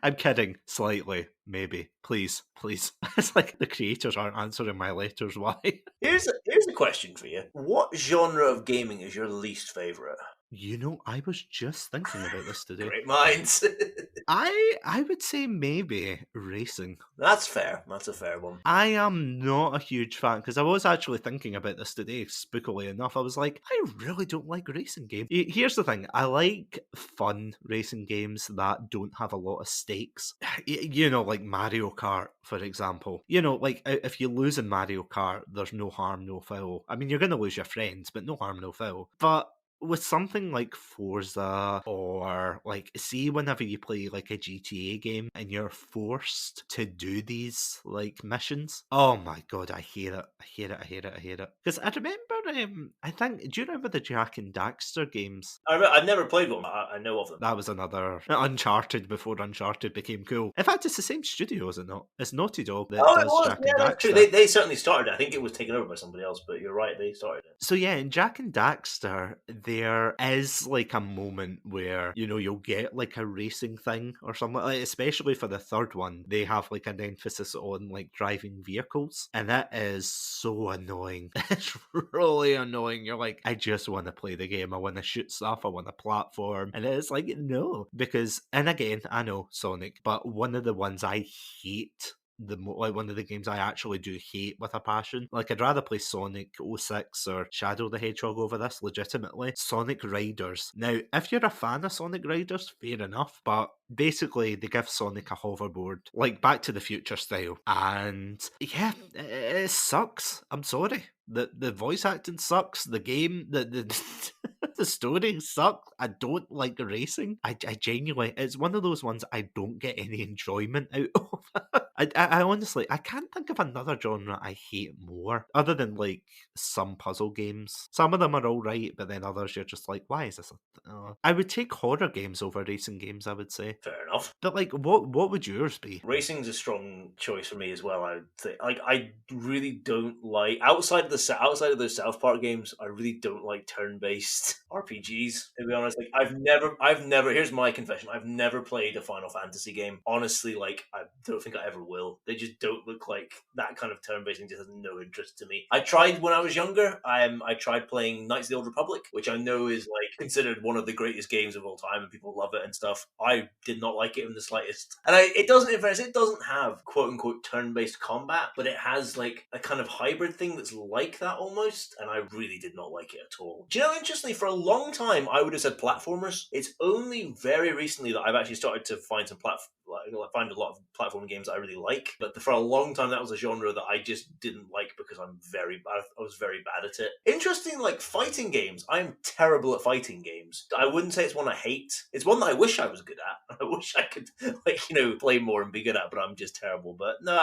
I'm kidding, slightly, maybe. Please. It's like the creators aren't answering my letters. Why? Here's a question for you. What genre of gaming is your least favourite? I was just thinking about this today. Great minds. I would say maybe racing. That's fair. That's a fair one. I am not a huge fan, because I was actually thinking about this today, spookily enough. I was like, I really don't like racing games. Here's the thing. I like fun racing games that don't have a lot of stakes. Like Mario Kart, for example. Like if you lose in Mario Kart, there's no harm, no foul. I mean, you're going to lose your friends, but no harm, no foul. But with something like Forza, or like, see, whenever you play like a GTA game and you're forced to do these like missions, oh my god, I hate it. I hate it. I hate it. I hate it. Because I remember, I think, do you remember the Jack and Daxter games? I've never played one. I know of them. That was another Uncharted before Uncharted became cool. In fact, it's the same studio, is it not? It's Naughty Dog that Oh, it does was. Jack Yeah, and that's true. Daxter. They certainly started it. I think it was taken over by somebody else, but you're right. They started it. So yeah, in Jack and Daxter, there is like a moment where, you know, you'll get like a racing thing or something, like, especially for the third one. They have like an emphasis on like driving vehicles, and that is so annoying. It's really annoying. You're like, I just want to play the game. I want to shoot stuff. I want to platform. And it's like, no, because, and again, I know Sonic, but one of the ones I hate like one of the games I actually do hate with a passion. Like, I'd rather play Sonic 06 or Shadow the Hedgehog over this, legitimately. Sonic Riders. Now, if you're a fan of Sonic Riders, fair enough, but basically they give Sonic a hoverboard, like Back to the Future style. And yeah, it sucks. I'm sorry. The voice acting sucks. The game, the the story sucks. I don't like racing. I genuinely, it's one of those ones I don't get any enjoyment out of. I honestly, I can't think of another genre I hate more, other than like some puzzle games. Some of them are all right, but then others you're just like, why is this? I would take horror games over racing games, I would say. Fair enough. But like, what would yours be? Racing's a strong choice for me as well. I would think. Like, I really don't like outside of those South Park games. I really don't like turn-based RPGs. To be honest, like I've never. Here's my confession: I've never played a Final Fantasy game. Honestly, like I don't think I ever will. They just don't look like that kind of turn-based thing. Just has no interest to me. I tried when I was younger. I tried playing Knights of the Old Republic, which I know is like considered one of the greatest games of all time, and people love it and stuff. I did not like it in the slightest, and it doesn't have quote unquote turn-based combat, but it has like a kind of hybrid thing that's like that almost, and I really did not like it at all. Do you know, interestingly, for a long time I would have said platformers. It's only very recently that I've actually started to find find a lot of platform games that I really like, but for a long time that was a genre that I just didn't like because I was very bad at it. Interesting, like fighting games, I'm terrible at fighting games. I wouldn't say it's one I hate. It's one that I wish I was good at. I wish I could play more and be good at, but I'm just terrible. But no,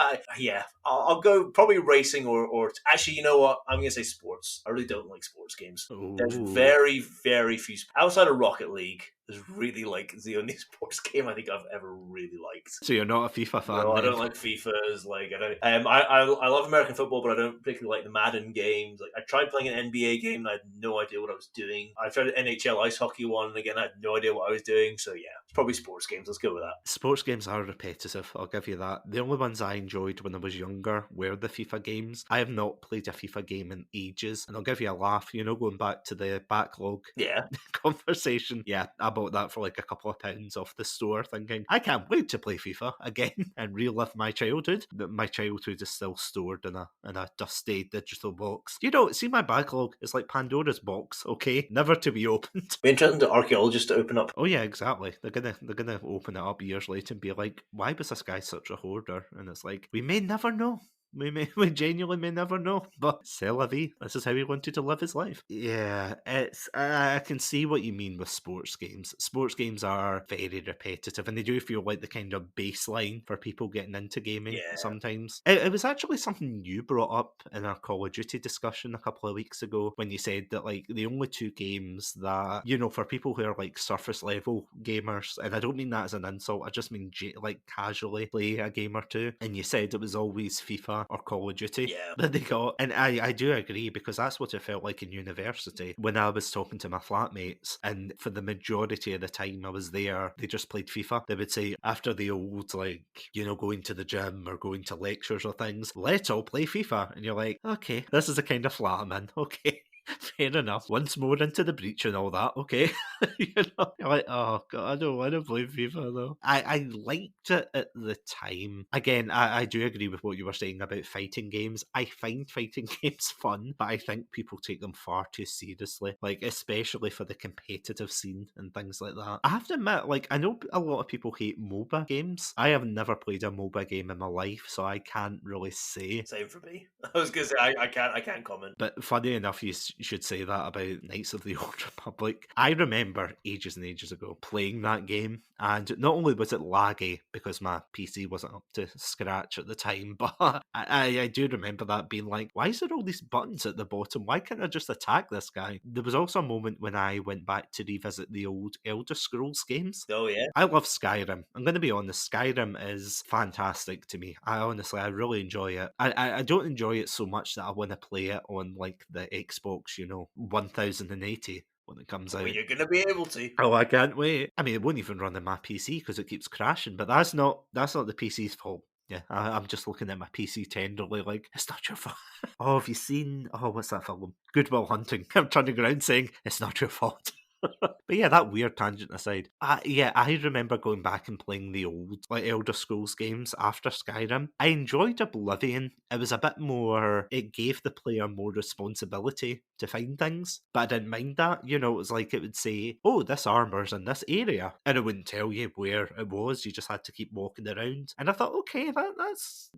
I'll go probably racing or actually, you know what? I'm gonna say sports. I really don't like sports games. There's Ooh. very, very few outside of Rocket League. Is really like the only sports game I think I've ever really liked. So you're not a FIFA fan? No, I then? don't like FIFAs. Like I don't. I love American football, but I don't particularly like the Madden games. Like I tried playing an NBA game, and I had no idea what I was doing. I tried an NHL ice hockey one, and again, I had no idea what I was doing. So yeah, it's probably sports games. Let's go with that. Sports games are repetitive, I'll give you that. The only ones I enjoyed when I was younger were the FIFA games. I have not played a FIFA game in ages, and I'll give you a laugh, going back to the backlog Yeah. conversation. Yeah, I bought that for like a couple of pounds off the store, thinking, I can't wait to play FIFA again and relive my childhood. But my childhood is still stored in a dusty digital box. See my backlog is like Pandora's box, okay? Never to be opened. Be interesting to archaeologists to open up. Oh yeah, exactly. They're gonna open it up years later and be like, why was this guy such a hoarder? And it's like, we may never know. We genuinely may never know, but c'est la vie. This is how he wanted to live his life. Yeah, it's I can see what you mean with sports games. Sports games are very repetitive, and they do feel like the kind of baseline for people getting into gaming. Yeah. Sometimes it was actually something you brought up in our Call of Duty discussion a couple of weeks ago when you said that like the only two games that for people who are like surface level gamers, and I don't mean that as an insult. I just mean like casually play a game or two, and you said it was always FIFA or Call of Duty that they got. And I do agree, because that's what it felt like in university when I was talking to my flatmates, and for the majority of the time I was there, they just played FIFA. They would say after the old going to the gym or going to lectures or things, let's all play FIFA. And you're like, okay, this is the kind of flat I'm in. Okay. Fair enough. Once more into the breach and all that, okay. You're like, oh god, I don't want to play FIFA though. I liked it at the time. Again, I do agree with what you were saying about fighting games. I find fighting games fun, but I think people take them far too seriously, like especially for the competitive scene and things like that. I have to admit, like, I know a lot of people hate MOBA games. I have never played a MOBA game in my life, so I can't really say. Same for me. I was gonna say I can't comment. But funny enough, you you should say that about Knights of the Old Republic. I remember ages and ages ago playing that game, and not only was it laggy because my PC wasn't up to scratch at the time, but I do remember that being like, why is there all these buttons at the bottom? Why can't I just attack this guy? There was also a moment when I went back to revisit the old Elder Scrolls games. Oh, yeah. I love Skyrim. I'm going to be honest, Skyrim is fantastic to me. I really enjoy it. I don't enjoy it so much that I want to play it on like the Xbox, 1080 when it comes out. Well, you're going to be able to. Oh, I can't wait. I mean, it won't even run on my PC because it keeps crashing, but that's not the PC's fault. Yeah, I'm just looking at my PC tenderly like, it's not your fault. Oh, have you seen, what's that film? Good Will Hunting. I'm turning around saying, it's not your fault. But yeah, that weird tangent aside, I remember going back and playing the old like Elder Scrolls games after Skyrim. I enjoyed Oblivion. It was a bit more, it gave the player more responsibility to find things, but I didn't mind that. It was like it would say, oh, this armor's in this area, and it wouldn't tell you where it was. You just had to keep walking around. And I thought, okay,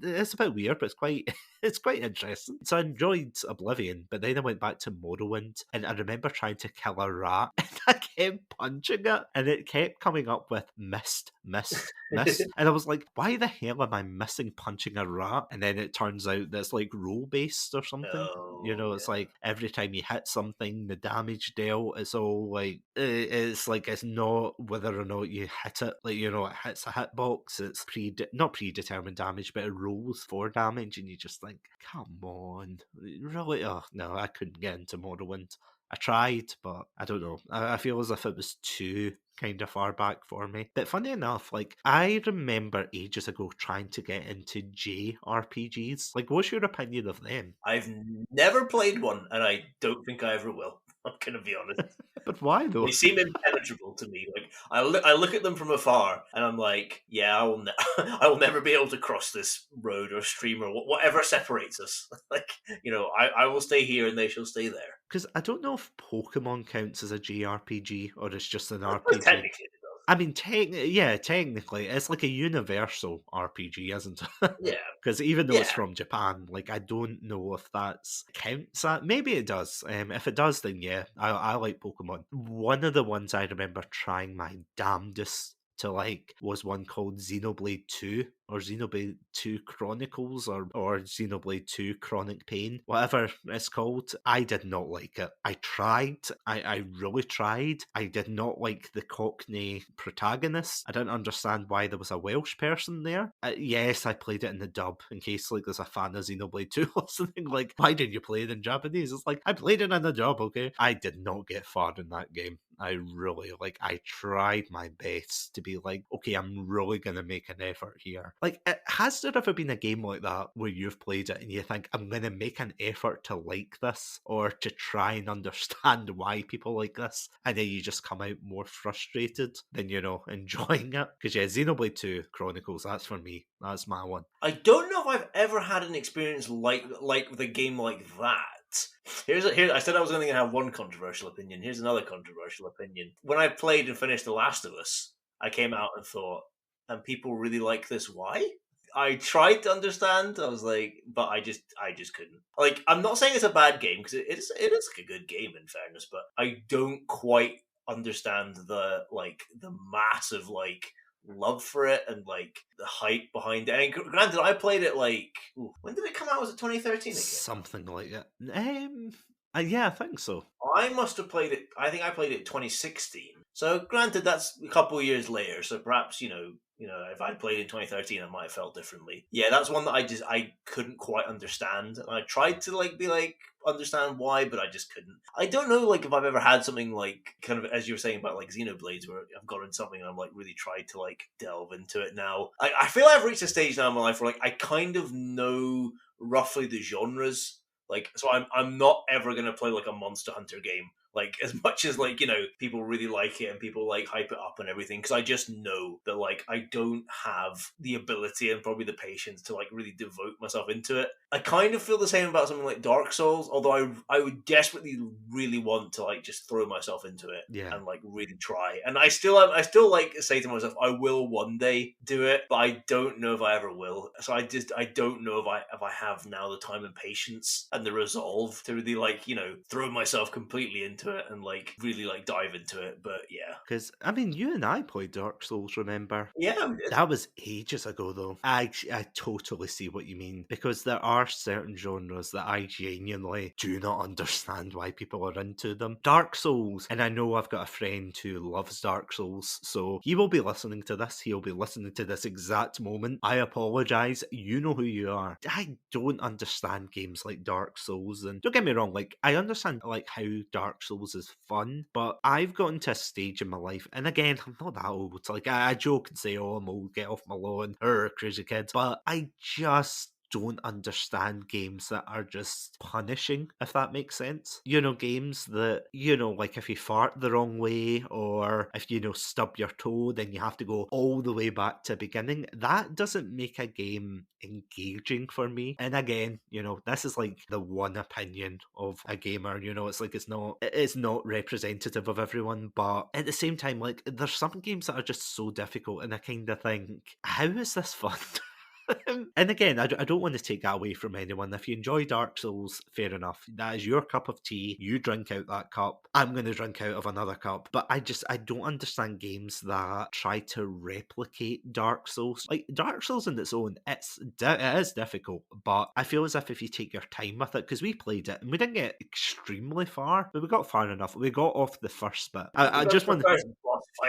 it's a bit weird, but it's quite it's quite interesting. So I enjoyed Oblivion, but then I went back to Morrowind, and I remember trying to kill a rat, and I kept punching it, and it kept coming up with missed. And I was like, why the hell am I missing punching a rat? And then it turns out that it's like role-based or something. It's like every time you hit something, the damage dealt, it's all like, it's not whether or not you hit it, like, it hits a hitbox, it's not predetermined damage, but it rolls for damage, and you just think, come on, really? Oh, no, I couldn't get into Morrowind. I tried, but I don't know. I feel as if it was too kind of far back for me. But funny enough, like, I remember ages ago trying to get into JRPGs. Like, what's your opinion of them? I've never played one, and I don't think I ever will. I'm going to be honest. But why, though? They seem impenetrable to me. Like, I look at them from afar, and I'm like, yeah, I will never be able to cross this road or stream or whatever separates us. Like, I will stay here, and they shall stay there. Because I don't know if Pokemon counts as a JRPG or it's just an Well, RPG. technically, it does. I mean, technically, it's like a universal RPG, isn't it? Yeah. Because even though it's from Japan, like, I don't know if that's counts that. Maybe it does. If it does, then yeah, I like Pokemon. One of the ones I remember trying my damnedest to like was one called Xenoblade 2 or Xenoblade 2 Chronicles or Xenoblade 2 Chronic Pain, whatever it's called. I did not like it. I tried. I really tried. I did not like the Cockney protagonist. I didn't understand why there was a Welsh person there. Yes, I played it in the dub in case like there's a fan of Xenoblade 2 listening. Like, why didn't you play it in Japanese? It's like, I played it in the dub, okay? I did not get far in that game. I tried my best to be like, okay, I'm really going to make an effort here. Like, has there ever been a game like that where you've played it and you think, I'm going to make an effort to like this or to try and understand why people like this, and then you just come out more frustrated than, enjoying it? Because, yeah, Xenoblade 2 Chronicles, that's for me. That's my one. I don't know if I've ever had an experience like the game like that. I said I was only going to have one controversial opinion. Here's another controversial opinion. When I played and finished The Last of Us, I came out and thought, and people really like this, why? I tried to understand. I was like, but I just couldn't. Like, I'm not saying it's a bad game because it is like a good game in fairness, but I don't quite understand the massive love for it and like the hype behind it. And granted, I played it when did it come out? Was it 2013 again? Something like that. Yeah, I think so. I must have played it. I think I played it 2016. So granted, that's a couple of years later. So perhaps if I'd played in 2013, I might have felt differently. Yeah, that's one that I couldn't quite understand. And I tried to understand why, but I just couldn't. I don't know if I've ever had something like kind of as you were saying about Xenoblades, where I've gotten something and I'm really tried to delve into it now. I feel I've reached a stage now in my life where I kind of know roughly the genres. So I'm not ever gonna play a Monster Hunter game Like, as much as, like, people really like it and people, like, hype it up and everything, because I just know that, like, I don't have the ability and probably the patience to, like, really devote myself into it. I kind of feel the same about something like Dark Souls, although I would desperately really want to, like, just throw myself into it Yeah. and, like, really try. And I still like say to myself, I will one day do it, but I don't know if I ever will. So I don't know if I have now the time and patience and the resolve to really, like, throw myself completely into it and, like, really, like, dive into it. But yeah. Because, I mean, you and I played Dark Souls, remember? Yeah, we did. That was ages ago, though. I totally see what you mean, because there are certain genres that I genuinely do not understand why people are into them. Dark Souls, and I know I've got a friend who loves Dark Souls, so he will be listening to this. He'll be listening to this exact moment. I apologise. You know who you are. I don't understand games like Dark Souls, and don't get me wrong, like, I understand, like, how Dark Souls is fun, but I've gotten to a stage in my life, and again, I'm not that old. Like, I joke and say, oh, I'm old, get off my lawn, or crazy kids, but I just don't understand games that are just punishing, if that makes sense. Games that, like, if you fart the wrong way, or if stub your toe, then you have to go all the way back to beginning. That doesn't make a game engaging for me. And again, this is like the one opinion of a gamer. It's like it's not representative of everyone, but at the same time, like, there's some games that are just so difficult, and I kind of think, how is this fun? And again, I don't want to take that away from anyone. If you enjoy Dark Souls, fair enough. That is your cup of tea. You drink out that cup. I'm going to drink out of another cup. But I don't understand games that try to replicate Dark Souls. Like, Dark Souls in its own, it is difficult, but I feel as if you take your time with it, because we played it and we didn't get extremely far, but we got far enough. We got off the first bit. I just want to...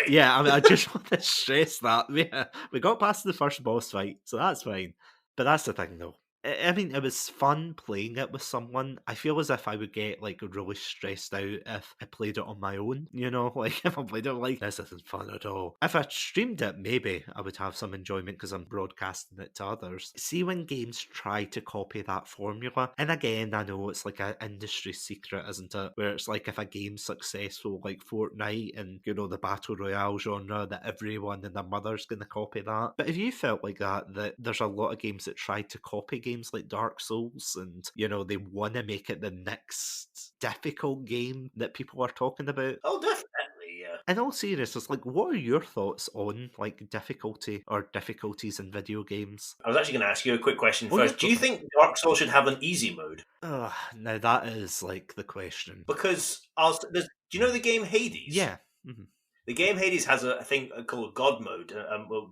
Yeah, I mean, I just want to stress that. Yeah, we got past the first boss fight, so that's fine. But that's the thing, though. I mean, it was fun playing it with someone. I feel as if I would get, like, really stressed out if I played it on my own, Like, if I played it, like, this isn't fun at all. If I streamed it, maybe I would have some enjoyment because I'm broadcasting it to others. See, when games try to copy that formula, and again, I know it's like an industry secret, isn't it? Where it's like, if a game's successful, like Fortnite and, the Battle Royale genre, that everyone and their mother's going to copy that. But if you felt like that there's a lot of games that try to copy games like Dark Souls, and they want to make it the next difficult game that people are talking about. Oh, definitely, yeah. In all seriousness, like, what are your thoughts on, like, difficulty or difficulties in video games? I was actually going to ask you a quick question Oh, first. yeah, Do you think Dark Souls should have an easy mode? Now that is, like, the question. Because do you know the game Hades? Yeah. Mm-hmm. The game Hades has a thing called God mode,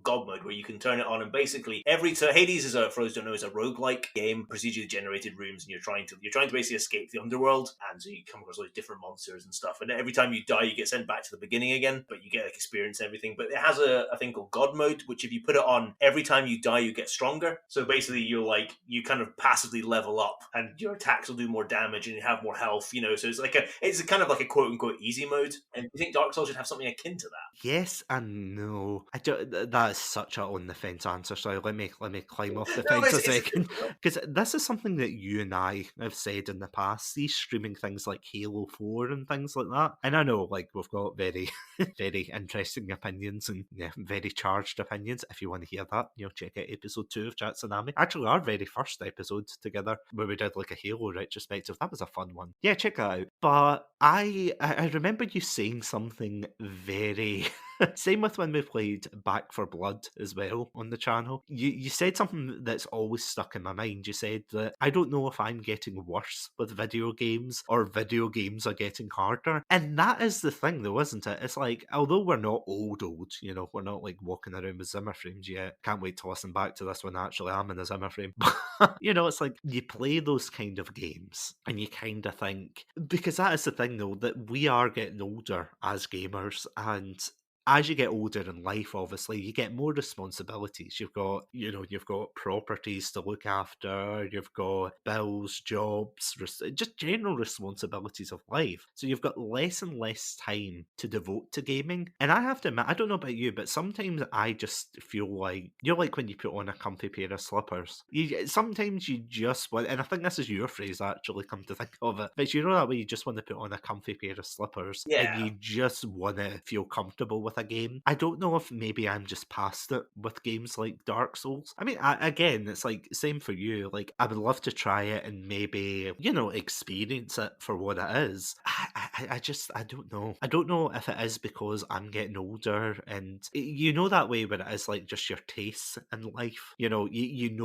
God mode, where you can turn it on, and basically so Hades is for those who don't know, is a roguelike game, procedurally generated rooms, and you're trying to basically escape the underworld, and so you come across all these different monsters and stuff, and every time you die, you get sent back to the beginning again, but you get, like, experience and everything. But it has a thing called God mode, which if you put it on, every time you die, you get stronger. So basically, you kind of passively level up, and your attacks will do more damage, and you have more health. So it's a kind of like a quote unquote easy mode. And do you think Dark Souls should have something akin to that? Yes and no. I don't. That is such a on the fence answer. So let me climb off the fence a second, because this is something that you and I have said in the past. These streaming things like Halo 4 and things like that, and I know, like, we've got very very interesting opinions, and very charged opinions. If you want to hear that, check out episode 2 of Chatsunami. Actually, our very first episode together, where we did, like, a Halo retrospective. That was a fun one. Yeah, check that out. But I remember you saying something very same with when we played Back for Blood as well on the channel. You said something that's always stuck in my mind. You said that, I don't know if I'm getting worse with video games or video games are getting harder. And that is the thing, though, isn't it? It's like, although we're not old, we're not, like, walking around with Zimmer frames yet. Can't wait to listen back to this when I actually am in a Zimmer frame. But, it's like, you play those kind of games and you kind of think, because that is the thing, though, that we are getting older as gamers, and as you get older in life, obviously, you get more responsibilities. You've got properties to look after, you've got bills, jobs, just general responsibilities of life. So you've got less and less time to devote to gaming. And I have to admit, I don't know about you, but sometimes I just feel like, like when you put on a comfy pair of slippers. Sometimes you just want, and I think this is your phrase actually, come to think of it, but that way you just want to put on a comfy pair of slippers and Yeah. you just want to feel comfortable with a game. I don't know if maybe I'm just past it with games like Dark Souls. I mean, again, it's like same for you. Like, I would love to try it and maybe, experience it for what it is. I don't know. I don't know if it is because I'm getting older and that way where it is like just your tastes in life. You know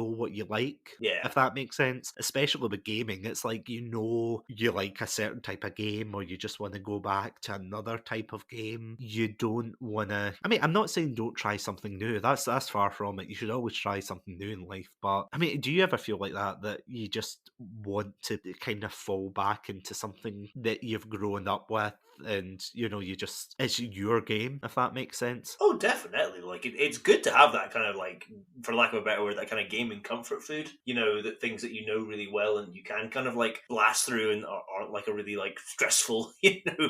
what you like. Yeah. If that makes sense. Especially with gaming, it's like you like a certain type of game or you just want to go back to another type of game. You don't want to... I mean, I'm not saying don't try something new. That's far from it. You should always try something new in life. But, I mean, do you ever feel like that you just want to kind of fall back into something that you've grown up with and, you just... It's your game, if that makes sense? Oh, definitely. Like, it's good to have that kind of, like, for lack of a better word, that kind of gaming comfort food. That things that you know really well and you can kind of, like, blast through and aren't, like, a really, like, stressful,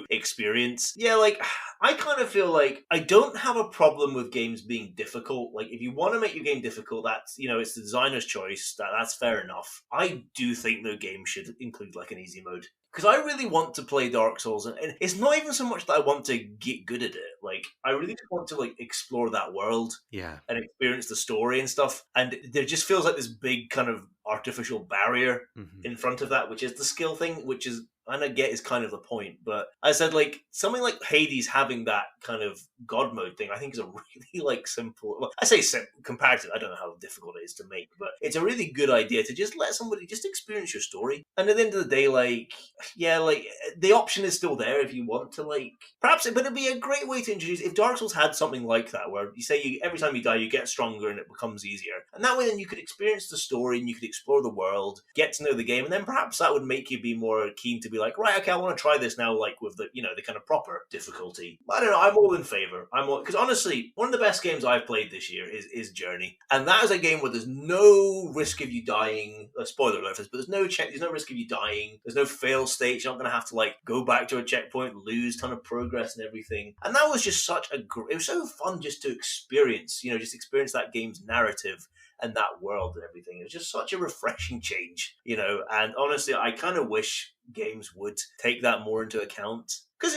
experience. Yeah, like, I kind of feel like I don't have a problem with games being difficult. Like, if you want to make your game difficult, that's, it's the designer's choice. That's fair enough. I do think, though, games should include, like, an easy mode. Because I really want to play Dark Souls, and it's not even so much that I want to get good at it. Like, I really just want to, like, explore that world, and experience the story and stuff. And there just feels like this big kind of artificial barrier in front of that, which is the skill thing, which is, and I get is kind of the point. But I said, like, something like Hades having that kind of God mode thing, I think is a really, like, simple... Well, I say simple, comparative, I don't know how difficult it is to make, but it's a really good idea to just let somebody just experience your story. And at the end of the day, like, yeah, like, the option is still there if you want to, like... Perhaps, but it'd be a great way to introduce... If Dark Souls had something like that, where you say every time you die, you get stronger and it becomes easier. And that way, then, you could experience the story and you could explore the world, get to know the game, and then perhaps that would make you be more keen to be like, right, okay, I want to try this now, like, with the, the kind of proper difficulty. I don't know, I'm all in favour. Because honestly, one of the best games I've played this year is Journey. And that is a game where there's no risk of you dying. Spoiler alert, but there's no risk of you dying. There's no fail states. You're not going to have to, like, go back to a checkpoint, lose a ton of progress and everything. And that was just it was so fun just to experience, just experience that game's narrative and that world and everything. It was just such a refreshing change, and honestly, I kind of wish games would take that more into account. Because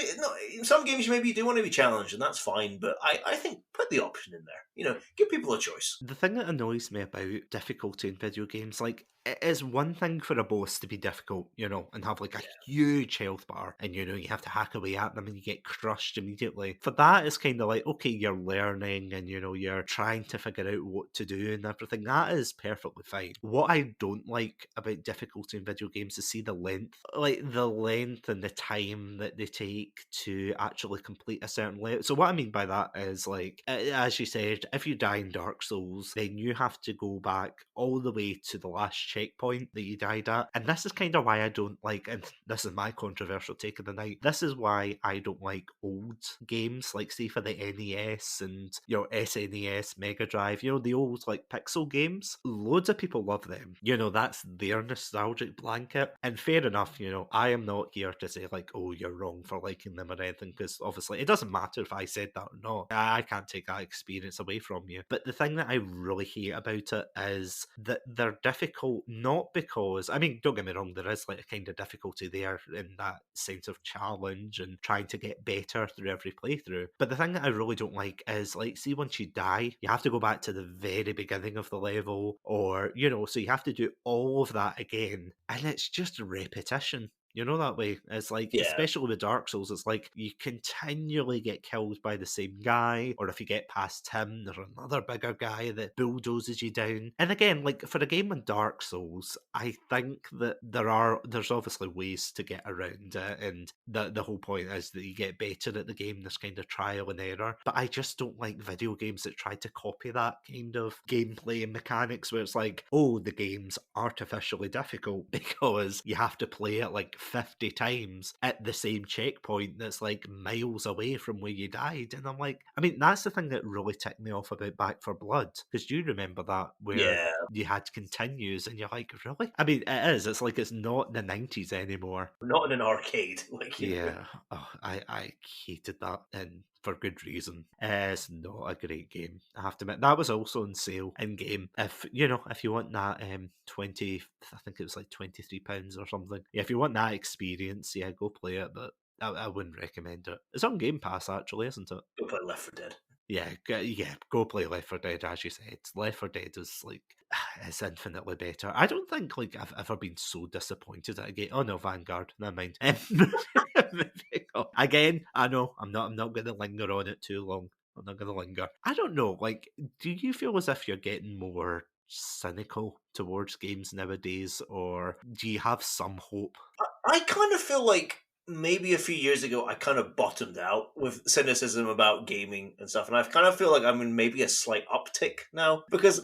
in some games maybe you do want to be challenged, and that's fine, but I think put the option in there. Give people a choice. The thing that annoys me about difficulty in video games, like, it is one thing for a boss to be difficult, and have, like, a huge health bar, and, you have to hack away at them and you get crushed immediately. For that, it's kind of like, okay, you're learning and, you're trying to figure out what to do and everything. That is perfectly fine. What I don't like about difficulty in video games is see the length. Like, the length and the time that they take to actually complete a certain level. So what I mean by that is, like, as you said, if you die in Dark Souls, then you have to go back all the way to the last checkpoint that you died at. And this is kind of why I don't like, and this is my controversial take of the night, this is why I don't like old games, like, say, for the NES and your SNES, Mega Drive, the old, like, pixel games. Loads of people love them. That's their nostalgic blanket. And fair enough, I am not here to say, like, oh, you're wrong for liking them or anything, because obviously it doesn't matter if I said that or not. I can't take that experience away from you. But the thing that I really hate about it is that they're difficult, not because, I mean, don't get me wrong, there is, like, a kind of difficulty there in that sense of challenge and trying to get better through every playthrough. But the thing that I really don't like is, like, see, once you die, you have to go back to the very beginning of the level, or, so you have to do all of that again, and it's just repetition. That way. It's like, especially with Dark Souls, it's like you continually get killed by the same guy, or if you get past him, there's another bigger guy that bulldozes you down. And again, like, for a game in Dark Souls, I think that there's obviously ways to get around it, and the whole point is that you get better at the game, this kind of trial and error. But I just don't like video games that try to copy that kind of gameplay and mechanics, where it's like, oh, the game's artificially difficult because you have to play it, like, 50 times at the same checkpoint that's like miles away from where you died. And I'm like, I mean, that's the thing that really ticked me off about Back for Blood, because do you remember that where Yeah. you had continues and you're like, really? I mean, it is. It's like it's not the 90s anymore. Not in an arcade. Like, you know. Yeah, oh, I hated that, and for good reason. It's not a great game, I have to admit. That was also on sale in game. If if you want that 20, I think it was like £23 or something. Yeah, if you want that experience, yeah, go play it. But I wouldn't recommend it. It's on Game Pass actually, isn't it? Go play Left 4 Dead. Yeah, go play Left 4 Dead, as you said. Left 4 Dead is like, it's infinitely better. I don't think like I've ever been so disappointed at a game. Oh no, Vanguard, never mind. Again, I know I'm not going to linger on it too long. I'm not going to linger. I don't know. Like, do you feel as if you're getting more cynical towards games nowadays, or do you have some hope? I kind of feel like maybe a few years ago I kind of bottomed out with cynicism about gaming and stuff, and I kind of feel like I'm in maybe a slight uptick now, because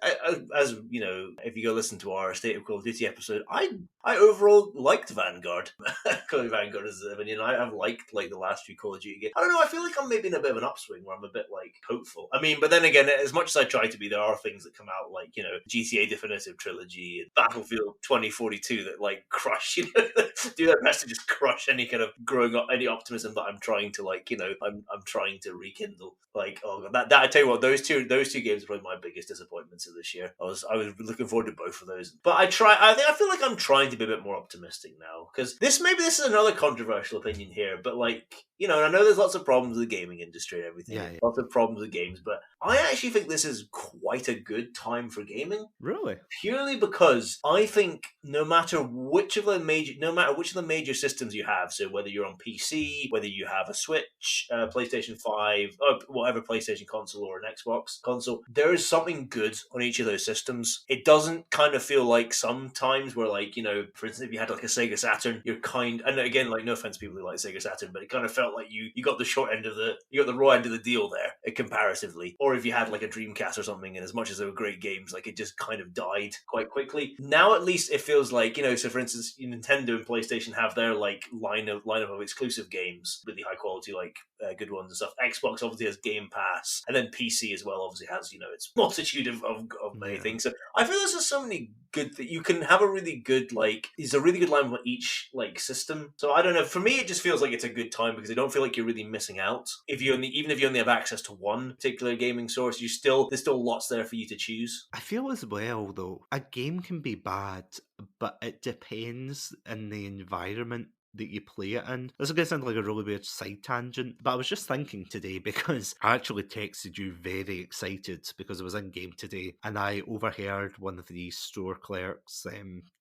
as you know, if you go listen to our State of Call of Duty episode, I overall liked Vanguard. Call of Vanguard is, I mean, I have liked like the last few Call of Duty games. I don't know, I feel like I'm maybe in a bit of an upswing where I'm a bit like hopeful. I mean, but then again, as much as I try to be, there are things that come out like, you know, GTA Definitive Trilogy and Battlefield 2042 that like crush, you know, do their best to just crush any kind of growing up, any optimism that I'm trying to like, you know, I'm trying to rekindle. Like, oh god, that I tell you what, those two games were probably my biggest disappointments of this year. I was looking forward to both of those, but I feel like I'm trying to be a bit more optimistic now, because this is another controversial opinion here, but like, you know, and I know there's lots of problems with the gaming industry and everything, Yeah. lots of problems with games, but I actually think this is quite a good time for gaming. Really? Purely because I think no matter which of the major systems you have, so whether you're on PC, whether you have a Switch, PlayStation 5, or whatever PlayStation console or an Xbox console, there is something good on each of those systems. It doesn't kind of feel like sometimes where, like, you know, for instance, if you had like a Sega Saturn, and again, like, no offense to people who like Sega Saturn, but it kind of felt like you got the raw end of the deal there, comparatively. Or if you had like a Dreamcast or something, and as much as they were great games, like, it just kind of died quite quickly. Now at least it feels like, you know, so for instance, Nintendo and PlayStation have their like lineup of exclusive games, really high quality, like good ones and stuff. Xbox obviously has Game Pass, and then PC as well obviously has, you know, its multitude of many things. So I feel there's just so many good that you can have a really good, like, there's a really good line for each like system. So I don't know, for me it just feels like it's a good time, because I don't feel like you're really missing out even if you only have access to one particular gaming source. There's still lots there for you to choose. I feel as well, though, a game can be bad, but it depends in the environment that you play it in. This is going to sound like a really weird side tangent, but I was just thinking today, because I actually texted you very excited because I was in game today, and I overheard one of the store clerks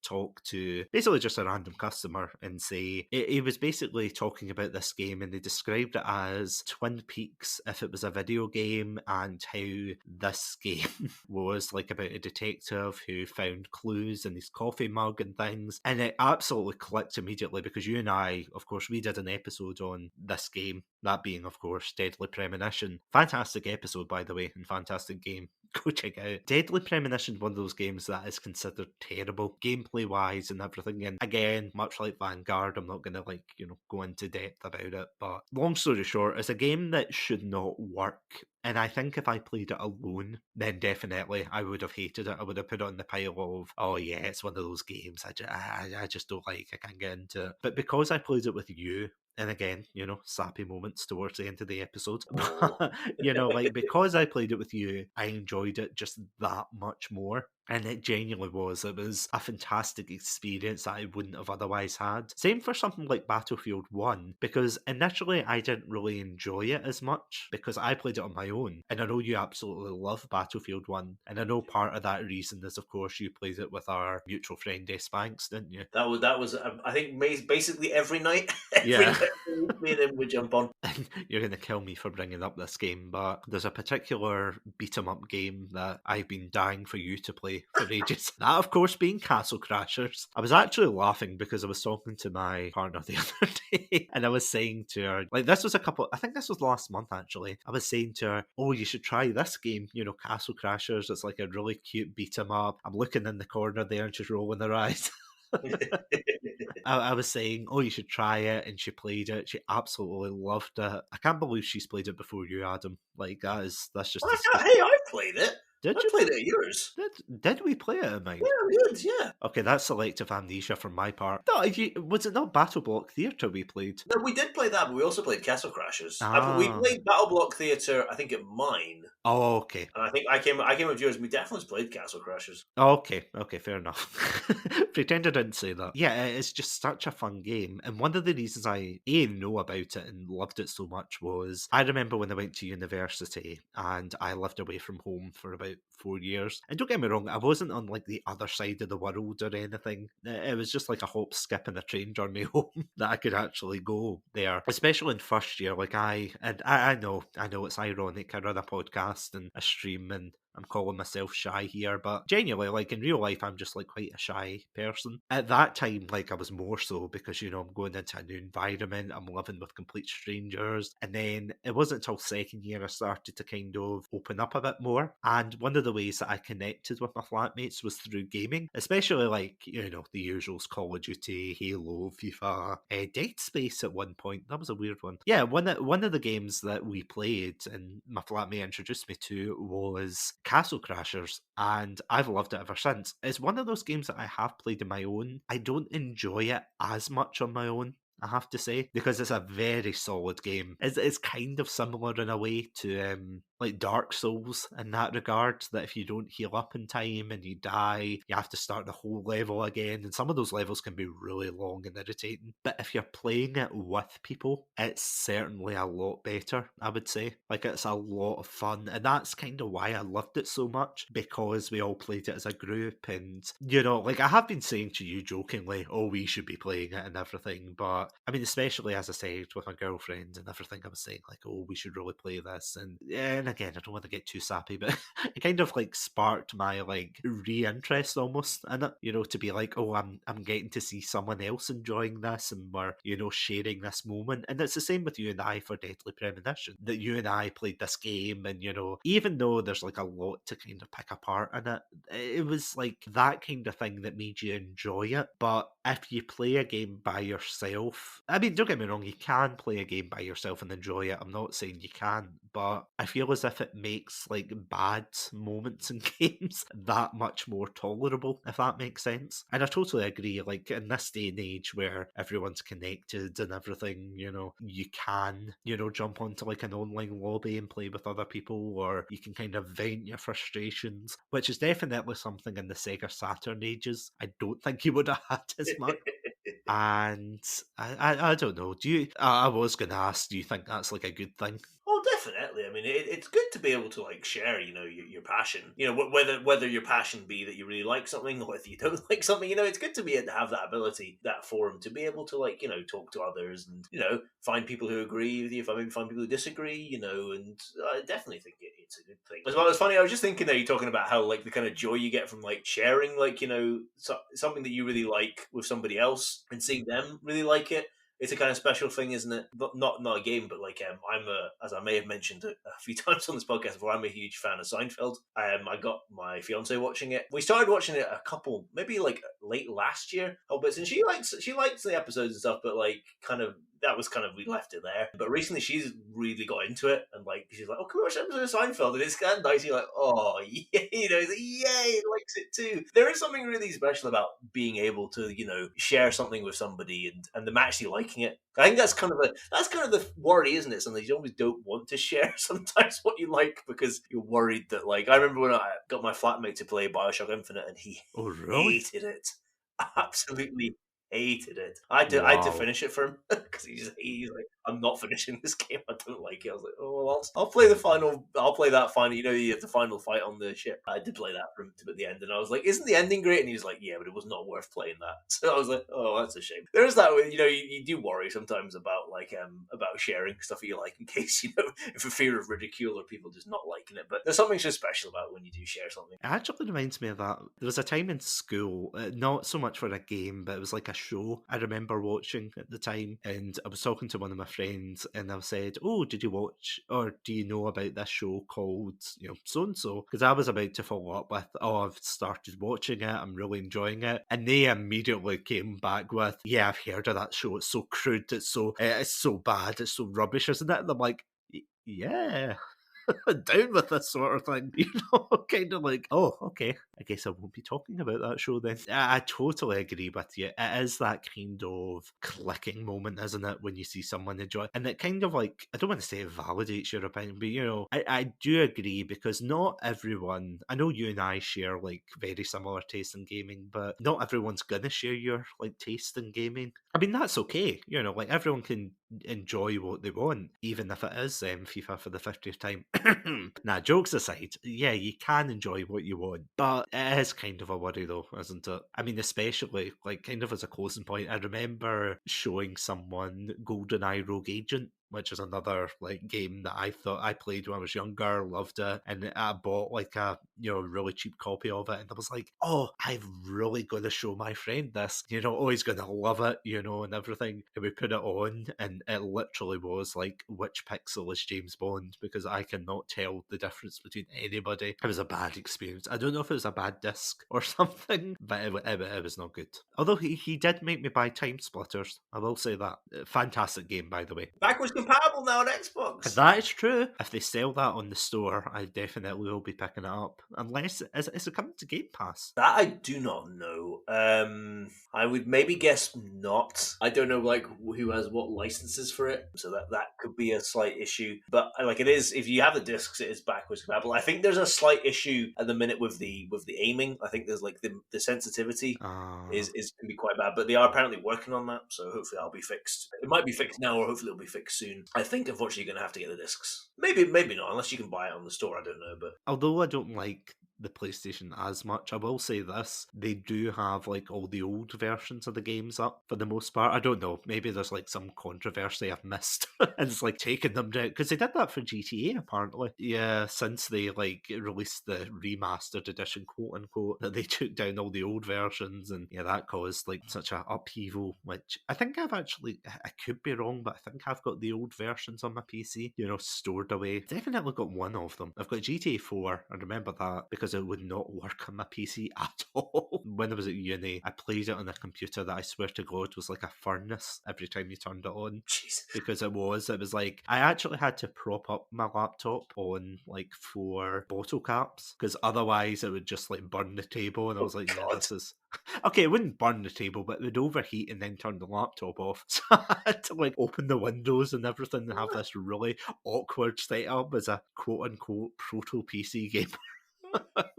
talk to basically just a random customer and say, he was basically talking about this game, and they described it as Twin Peaks if it was a video game, and how this game was like about a detective who found clues in his coffee mug and things. And it absolutely clicked immediately, because you and I, of course, we did an episode on this game, that being, of course, Deadly Premonition. Fantastic episode, by the way, and fantastic game. Go check it out. Deadly Premonition, one of those games that is considered terrible, gameplay wise and everything. And again, much like Vanguard, I'm not going to go into depth about it. But long story short, it's a game that should not work. And I think if I played it alone, then definitely I would have hated it. I would have put it on the pile of, oh yeah, it's one of those games I just don't like, I can't get into it. But because I played it with you, and again, sappy moments towards the end of the episode. But, because I played it with you, I enjoyed it just that much more. And it genuinely was. It was a fantastic experience that I wouldn't have otherwise had. Same for something like Battlefield 1, because initially I didn't really enjoy it as much because I played it on my own. And I know you absolutely love Battlefield 1. And I know part of that reason is, of course, you played it with our mutual friend Spanks, didn't you? That was I think basically every night. Yeah. Me and him would jump on. You're going to kill me for bringing up this game, but there's a particular beat-em-up game that I've been dying for you to play for ages. That, of course, being Castle Crashers. I was actually laughing because I was talking to my partner the other day, and I was saying to her, I think this was last month actually, I was saying to her, oh, you should try this game, Castle Crashers. It's like a really cute beat-em-up. I'm looking in the corner there and she's rolling her eyes. I was saying, oh, you should try it, and she played it. She absolutely loved it. I can't believe she's played it before you, Adam. Like, that's just Hey, I played it. Did I you? played it at yours. Did we play it at mine? Yeah, we did, yeah. Okay, that's selective amnesia from my part. No, was it not Battle Block Theatre we played? No, we did play that, but we also played Castle Crashers. We Ah. played Battle Block Theatre, I think, at mine. Oh, okay. And I think I came with yours, and we definitely played Castle Crashers. Okay, fair enough. Pretend I didn't say that. Yeah, it's just such a fun game. And one of the reasons I know about it and loved it so much was I remember when I went to university and I lived away from home for about 4 years. And don't get me wrong, I wasn't on like the other side of the world or anything. It was just like a hop, skip, and a train journey home that I could actually go there. Especially in first year, like I know it's ironic. I run a podcast and a stream and I'm calling myself shy here, but genuinely, like in real life, I'm just like quite a shy person. At that time, like I was more so because, I'm going into a new environment, I'm living with complete strangers. And then it wasn't until second year I started to kind of open up a bit more. And one of the ways that I connected with my flatmates was through gaming, especially like, the usuals: Call of Duty, Halo, FIFA, Dead Space at one point. That was a weird one. Yeah, one of the games that we played and my flatmate introduced me to was Castle Crashers, and I've loved it ever since. It's one of those games that I have played on my own. I don't enjoy it as much on my own, I have to say, because it's a very solid game. It's kind of similar in a way to like Dark Souls in that regard, that if you don't heal up in time and you die, you have to start the whole level again, and some of those levels can be really long and irritating. But if you're playing it with people, it's certainly a lot better, I would say. Like, it's a lot of fun, and that's kind of why I loved it so much, because we all played it as a group. And like, I have been saying to you jokingly, oh, we should be playing it and everything, but I mean, especially as I said with my girlfriend and everything, I was saying like, oh, we should really play this. And again, I don't want to get too sappy, but it kind of like sparked my like re-interest almost in it, to be like, oh, I'm getting to see someone else enjoying this, and we're, sharing this moment. And it's the same with you and I for Deadly Premonition, that you and I played this game, and even though there's like a lot to kind of pick apart in it, it was like that kind of thing that made you enjoy it. But if you play a game by yourself, I mean, don't get me wrong, you can play a game by yourself and enjoy it. I'm not saying you can't, but I feel as if it makes like bad moments in games that much more tolerable, if that makes sense. And I totally agree, like in this day and age where everyone's connected and everything, you can, jump onto like an online lobby and play with other people, or you can kind of vent your frustrations, which is definitely something in the Sega Saturn ages I don't think you would have had as much. And I don't know. I was going to ask, do you think that's like a good thing? Oh, definitely. I mean, it's good to be able to like share, your passion. Whether your passion be that you really like something or whether you don't like something. It's good to be able to have that ability, that forum, to be able to like talk to others and find people who agree with you, maybe find people who disagree. And I definitely think it's a good thing. As well, it's funny. I was just thinking there, you're talking about how like the kind of joy you get from like sharing, like something that you really like with somebody else and seeing them really like it. It's a kind of special thing, isn't it? Not a game, but like as I may have mentioned a few times on this podcast before, I'm a huge fan of Seinfeld. I got my fiance watching it. We started watching it maybe like late last year. Oh, but since she likes the episodes and stuff, but like we left it there. But recently she's really got into it, and like she's like, oh, can we watch an episode of Seinfeld? And it's kind of nice. You're like, oh yeah, it's like, yay, it likes it too. There is something really special about being able to share something with somebody and them actually liking it. I think that's kind of the worry, isn't it? Something you always don't want to share sometimes what you like, because you're worried that, like, I remember when I got my flatmate to play BioShock Infinite, and he hated it. Absolutely hated it. I had to finish it for him because he's like, I'm not finishing this game. I don't like it. I was like, oh, well, I'll play the final. I'll play that final. You have the final fight on the ship. I did play that for him at the end, and I was like, isn't the ending great? And he was like, yeah, but it was not worth playing that. So I was like, oh, that's a shame. There is that. You do worry sometimes about like about sharing stuff you like, in case for fear of ridicule or people just not liking it. But there's something so special about when you do share something. It actually reminds me of that. There was a time in school, not so much for a game, but it was like a show I remember watching at the time, and I was talking to one of my friends and I've said, oh, did you watch or do you know about this show called, so-and-so? Because I was about to follow up with, oh, I've started watching it, I'm really enjoying it. And they immediately came back with, yeah, I've heard of that show. It's so crude, it's so bad, it's so rubbish, isn't it? And I'm like, yeah. Down with this sort of thing, kind of like, oh, okay, I guess I won't be talking about that show then. I totally agree with you. It is that kind of clicking moment, isn't it, when you see someone enjoy, and it kind of like, I don't want to say it validates your opinion, but I do agree, because not everyone, I know you and I share like very similar tastes in gaming, but not everyone's gonna share your like taste in gaming. I mean, that's okay, like everyone can enjoy what they want, even if it is FIFA for the 50th time. Nah, jokes aside, yeah, you can enjoy what you want, but it is kind of a worry though, isn't it? I mean, especially, like, kind of as a closing point, I remember showing someone GoldenEye Rogue Agent, which is another like game that I thought I played when I was younger, loved it, and I bought like a really cheap copy of it, and I was like, oh, I've really got to show my friend this, oh, he's gonna love it, and everything. And we put it on, and it literally was like, which pixel is James Bond? Because I cannot tell the difference between anybody. It was a bad experience. I don't know if it was a bad disc or something, but it was not good. Although he did make me buy Time Splitters, I will say that. Fantastic game, by the way. Backwards compatible now on Xbox. That is true. If they sell that on the store, I definitely will be picking it up. Unless, is it coming to Game Pass? That I do not know. I would maybe guess not. I don't know like who has what licenses for it, so that could be a slight issue. But like it is, if you have the discs, it is backwards compatible. I think there's a slight issue at the minute with the aiming. I think there's like the sensitivity is can be quite bad, but they are apparently working on that, so hopefully that'll be fixed. It might be fixed now, or hopefully it'll be fixed soon. I think unfortunately you're going to have to get the discs. Maybe not, unless you can buy it on the store. I don't know, but although I don't like the PlayStation as much, I will say this, they do have like all the old versions of the games up for the most part. I don't know, maybe there's like some controversy I've missed and it's like taking them down, because they did that for GTA apparently, yeah, since they like released the remastered edition, quote unquote, that they took down all the old versions, and yeah, that caused like such a upheaval, which I think I could be wrong, but I think I've got the old versions on my PC, stored away. Definitely got one of them. I've got GTA 4, I remember that, because it would not work on my PC at all. When I was at uni, I played it on a computer that I swear to God was like a furnace every time you turned it on. Jeez. Because it was like, I actually had to prop up my laptop on like 4 bottle caps, because otherwise it would just like burn the table, and I was like, yeah, this is... Okay, it wouldn't burn the table, but it would overheat and then turn the laptop off. So I had to like open the windows and everything and have this really awkward setup as a quote-unquote proto PC game.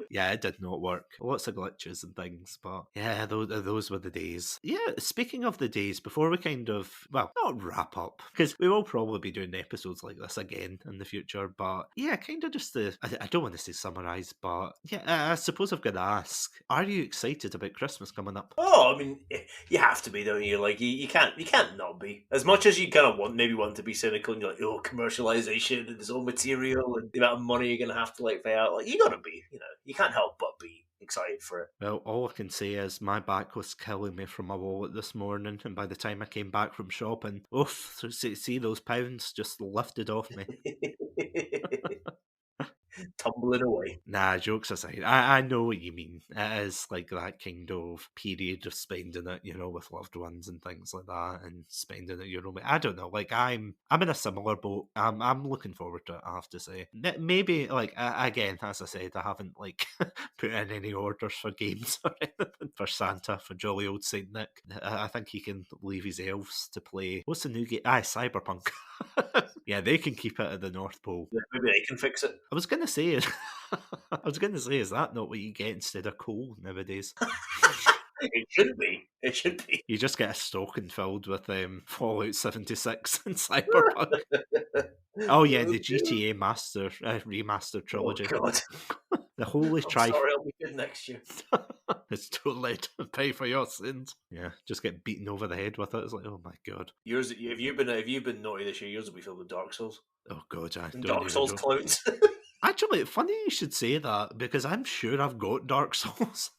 Yeah, it did not work. Lots of glitches and things, but yeah, those were the days. Yeah, speaking of the days, before we kind of, well, not wrap up, because we will probably be doing episodes like this again in the future, but yeah, kind of just I don't want to say summarise, but yeah, I suppose I've got to ask, are you excited about Christmas coming up? Oh, I mean, you have to be, don't you? Like, you can't not be. As much as you kind of want to be cynical, and you're like, oh, commercialization, and it's all material, and the amount of money you're going to have to like pay out, like, you got to be, you can't help but be excited for it. Well, all I can say is my back was killing me from my wallet this morning, and by the time I came back from shopping, oof, see those pounds just lifted off me. Tumbling away. Nah, jokes aside, I know what you mean. It is like that kind of period of spending it, with loved ones and things like that, and spending it your own way. I don't know, like I'm in a similar boat. I'm looking forward to it, I have to say. Maybe like again, as I said, I haven't like put in any orders for games or anything for Santa, for jolly old Saint Nick. I think he can leave his elves to play. What's the new game? Cyberpunk. Yeah, they can keep it at the North Pole. Yeah, maybe they can fix it. I was going to say, is that not what you get instead of coal nowadays? It should be. It should be. You just get a stocking filled with Fallout 76 and Cyberpunk. Oh yeah, the GTA remastered trilogy. Oh God. The holy Sorry, I'll be good next year. It's too late to pay for your sins. Yeah, just get beaten over the head with it. It's like, oh my God. Yours, if you've been naughty this year, yours will be filled with Dark Souls. Oh God, I don't Dark even Souls know. clones. Actually, funny you should say that, because I'm sure I've got Dark Souls.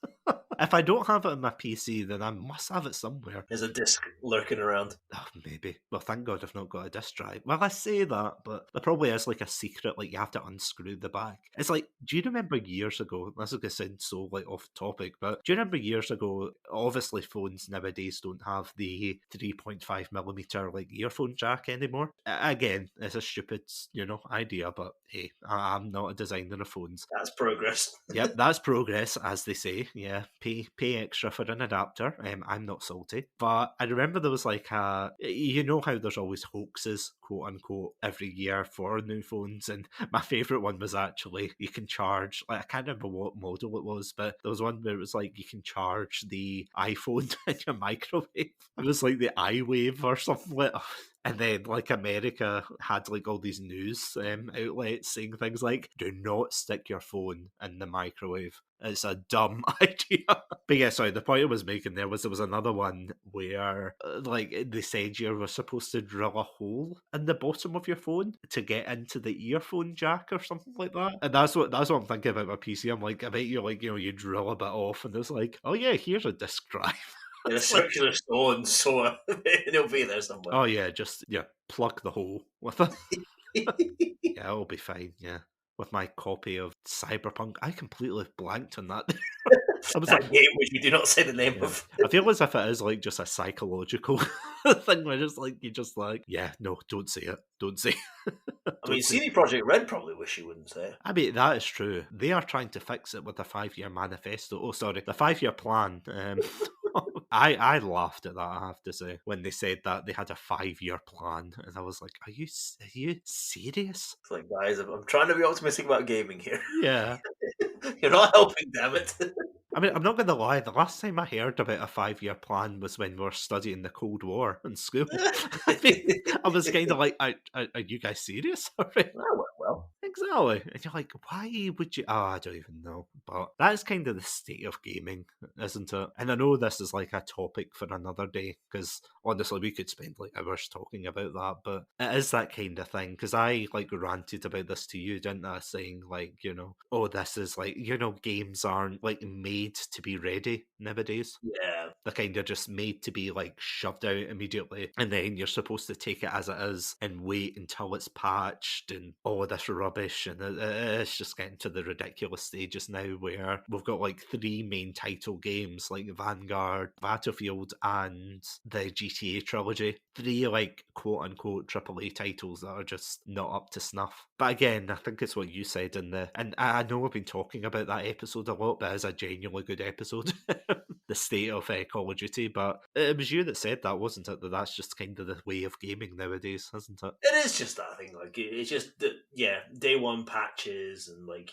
If I don't have it on my PC, then I must have it somewhere. There's a disc lurking around. Oh, maybe. Well, thank God I've not got a disc drive. Well, I say that, but there probably is like a secret, like you have to unscrew the back. It's like, do you remember years ago, this is going to sound so like off topic, but do you remember years ago, obviously phones nowadays don't have the 3.5mm like earphone jack anymore. Again, it's a stupid, idea, but hey, I'm not a designer of phones. That's progress. Yep, that's progress, as they say. Yeah, pay extra for an adapter. I'm not salty, but I remember there was like you know how there's always hoaxes, quote unquote, every year for new phones, and my favorite one was actually you can charge. Like I can't remember what model it was, but there was one where it was like you can charge the iPhone in your microwave. It was like the iWave or something like. And then, like, America had, like, all these news outlets saying things like, do not stick your phone in the microwave. It's a dumb idea. But yeah, sorry, the point I was making there was another one where, like, they said you were supposed to drill a hole in the bottom of your phone to get into the earphone jack or something like that. And that's what I'm thinking about my PC. I'm like, I bet you, like, you drill a bit off and it's like, oh yeah, here's a disk drive. In a circular stone, so it'll be there somewhere. Oh yeah, just plug the hole with it. Yeah, it'll be fine. Yeah, with my copy of Cyberpunk, I completely blanked on that. I was that like, game which you do not say the name of. I feel as if it is like just a psychological thing where you just like, yeah, no, don't say it, don't say. I mean, CD Projekt Red probably wish you wouldn't say it. I mean, that is true. They are trying to fix it with a 5-year manifesto. Oh, sorry, the 5-year plan. I laughed at that, I have to say, when they said that they had a 5-year plan, and I was like, are you serious? It's like, guys, I'm trying to be optimistic about gaming here. Yeah. You're not helping, damn it. I mean, I'm not going to lie, the last time I heard about a 5-year plan was when we were studying the Cold War in school. I mean, I was kind of like, are you guys serious? That went well. Exactly. And you're like, why would you? Oh, I don't even know. But that is kind of the state of gaming, isn't it? And I know this is like a topic for another day, because honestly, we could spend like hours talking about that, but it is that kind of thing. Because I like ranted about this to you, didn't I? Saying like, oh, this is like, games aren't like made to be ready nowadays. Yeah. They're kind of just made to be like shoved out immediately, and then you're supposed to take it as it is and wait until it's patched and all of this rubbish. And it's just getting to the ridiculous stages now where we've got like 3 main title games like Vanguard, Battlefield, and the GTA trilogy. 3 like quote unquote AAA titles that are just not up to snuff. But again, I think it's what you said and I know I've been talking about that episode a lot, but it's a genuinely good episode. The state of Call of Duty, but it was you that said that, wasn't it? That's just kind of the way of gaming nowadays, isn't it? It is just that thing. Like it's just that, day one patches and like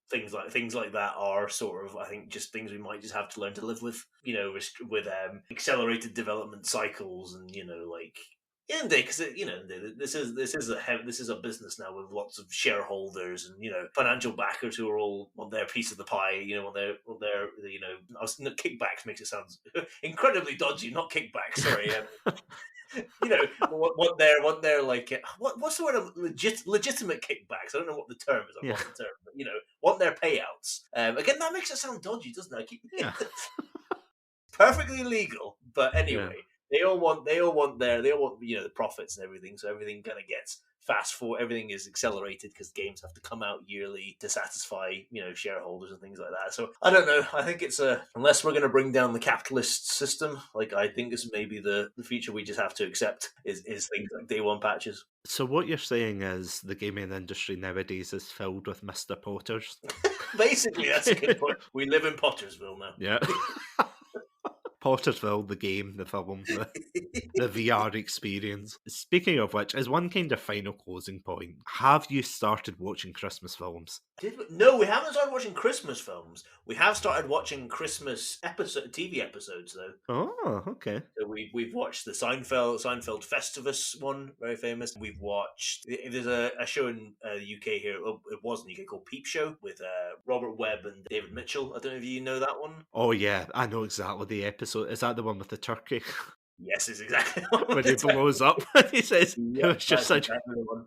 things like that are sort of, I think, just things we might just have to learn to live with. With accelerated development cycles and like. Because this is a business now with lots of shareholders and financial backers who are all want their piece of the pie. Want their kickbacks makes it sound incredibly dodgy. Not kickbacks, sorry. Want their like what's the word of legitimate kickbacks? I don't know what the term is. But want their payouts. Again, that makes it sound dodgy, doesn't it? Perfectly legal, but anyway. Yeah. They all want the profits and everything, so everything kind of gets fast forward. Everything is accelerated because games have to come out yearly to satisfy shareholders and things like that. So I don't know. I think it's unless we're going to bring down the capitalist system, like I think this may be the future we just have to accept is things like day one patches. So what you're saying is the gaming industry nowadays is filled with Mr. Potters. Basically, that's a good point. We live in Pottersville now. Yeah. Pottersville, the game, the film, the VR experience. Speaking of which, as one kind of final closing point, have you started watching Christmas films? No, we haven't started watching Christmas films. We have started watching Christmas TV episodes, though. Oh, okay. So we've watched the Seinfeld Festivus one, very famous. We've watched. There's a show in the UK here. It was in the UK called Peep Show with Robert Webb and David Mitchell. I don't know if you know that one. Oh yeah, I know exactly the episode. Is that the one with the turkey? Yes, it's exactly when he blows up and he says it was just such. Exactly the one.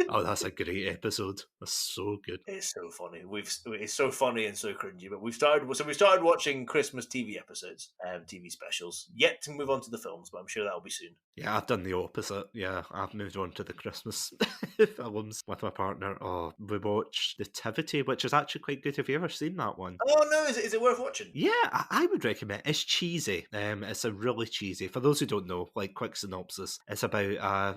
Oh, that's a great episode. That's so good. It's so funny. It's so funny and so cringy. But we started watching Christmas TV episodes, TV specials. Yet to move on to the films, but I'm sure that'll be soon. Yeah, I've done the opposite. Yeah, I've moved on to the Christmas films with my partner. Oh, we watched Nativity, which is actually quite good. Have you ever seen that one? Oh no, is it worth watching? Yeah, I would recommend it. It's cheesy. It's a really cheesy. For those who don't know, like quick synopsis, it's about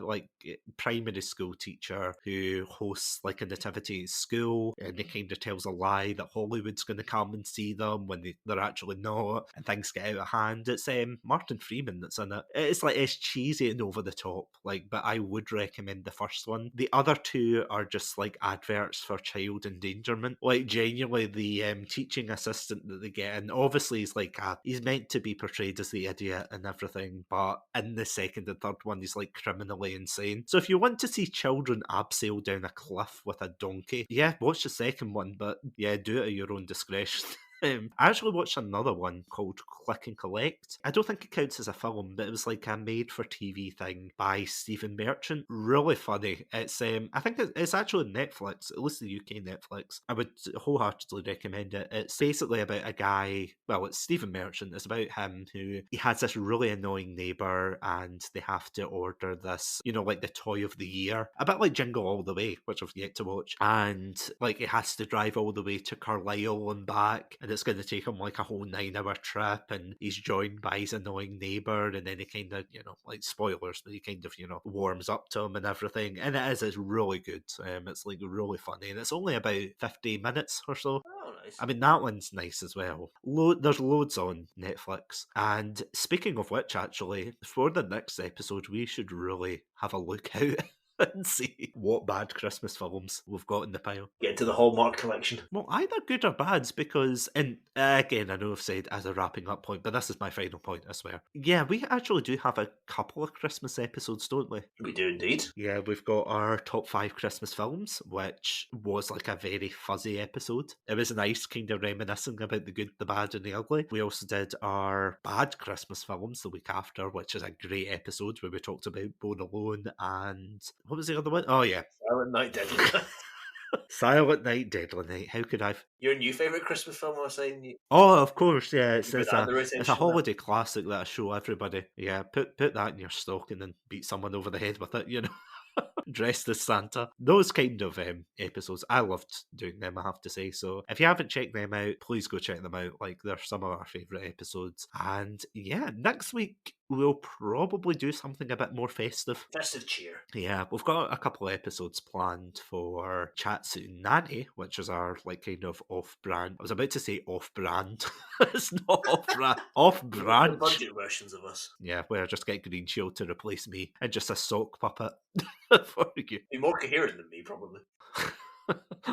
primary school teacher who hosts like a nativity at school, and he kind of tells a lie that Hollywood's going to come and see them when they're actually not, and things get out of hand. It's Martin Freeman that's in it. It's cheesy and over the top, like, but I would recommend the first one. The other two are just like adverts for child endangerment. Like genuinely, the teaching assistant that they get in, obviously he's meant to be portrayed as the idiot and everything, but in the second and third one he's like criminally insane. So if you want to see children abseil down a cliff with a donkey, yeah, watch the second one, but yeah, do it at your own discretion. I actually watched another one called Click and Collect. I don't think it counts as a film, but it was like a made-for-TV thing by Stephen Merchant. Really funny. It's I think it's actually on Netflix, at least the UK Netflix. I would wholeheartedly recommend it. It's basically about a guy. Well, it's Stephen Merchant. It's about him who he has this really annoying neighbour, and they have to order this, like the toy of the year, a bit like Jingle All the Way, which I've yet to watch, and like it has to drive all the way to Carlisle and back. And it's going to take him like a whole 9-hour trip, and he's joined by his annoying neighbour, and then he kind of, like spoilers, but he kind of, warms up to him and everything. And it's really good. It's like really funny, and it's only about 50 minutes or so. Oh, nice. I mean, that one's nice as well. There's loads on Netflix. And speaking of which, actually, for the next episode, we should really have a look out and see what bad Christmas films we've got in the pile. Get to the Hallmark collection. Well, either good or bad, because, and again, I know I've said as a wrapping up point, but this is my final point, I swear. Yeah, we actually do have a couple of Christmas episodes, don't we? We do indeed. Yeah, we've got our top 5 Christmas films, which was like a very fuzzy episode. It was nice, kind of reminiscing about the good, the bad, and the ugly. We also did our bad Christmas films the week after, which is a great episode where we talked about Bone Alone and what was the other one? Oh, yeah. Silent Night, Deadly Night. Silent Night, Deadly Night. How could I've... Your new favourite Christmas film, I was saying? Oh, of course, yeah. It's You've got under a attention, holiday classic that I show everybody. Yeah, put that in your stocking and beat someone over the head with it, dressed as Santa. Those kind of episodes, I loved doing them, I have to say. So if you haven't checked them out, please go check them out. Like, they're some of our favourite episodes. And yeah, next week we'll probably do something a bit more festive. Festive cheer. Yeah, we've got a couple of episodes planned for Chatsunami, which is our like kind of off-brand. I was about to say off-brand. It's not off-brand. Off-brand. Budget versions of us. Yeah, where I just get Green Shield to replace me and just a sock puppet for you. Be more coherent than me, probably.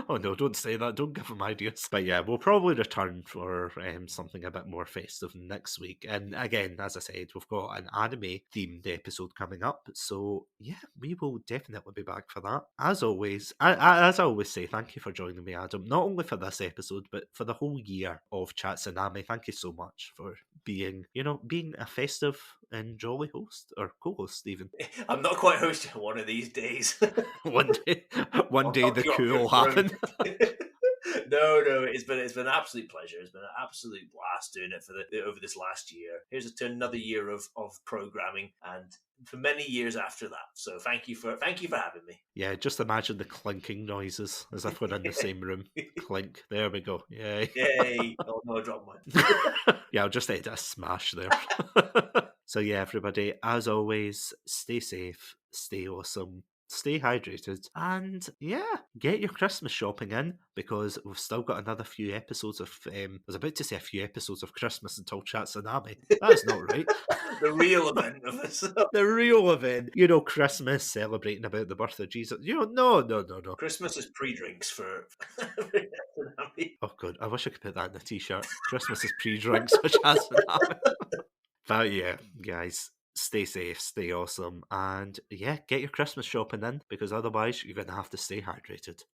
Oh no, don't say that. Don't give them ideas. But yeah, we'll probably return for something a bit more festive next week. And again, as I said, we've got an anime-themed episode coming up. So yeah, we will definitely be back for that. As always, as I always say, thank you for joining me, Adam. Not only for this episode, but for the whole year of Chatsunami. Thank you so much for being a festive and jolly host, or co-host even. I'm not quite hosting one of these days. one day the coup will happen. No, it's been an absolute pleasure. It's been an absolute blast doing it over this last year. Here's to another year of programming, and for many years after that. So thank you for having me. Yeah, just imagine the clinking noises as if we're in the same room. Clink. There we go. Yay. Yay. Oh no, I dropped mine. Yeah, I'll just edit a smash there. So yeah, everybody, as always, stay safe, stay awesome, stay hydrated, and yeah, get your Christmas shopping in, because we've still got another few episodes of I was about to say a few episodes of Christmas until Chatsunami. That's not right. The real event of this. The real event. Christmas, celebrating about the birth of Jesus. No. Christmas is pre-drinks for Chatsunami. Oh god, I wish I could put that in a t-shirt. Christmas is pre-drinks for Chatsunami. But yeah, guys, stay safe, stay awesome, and yeah, get your Christmas shopping in, because otherwise you're going to have to stay hydrated.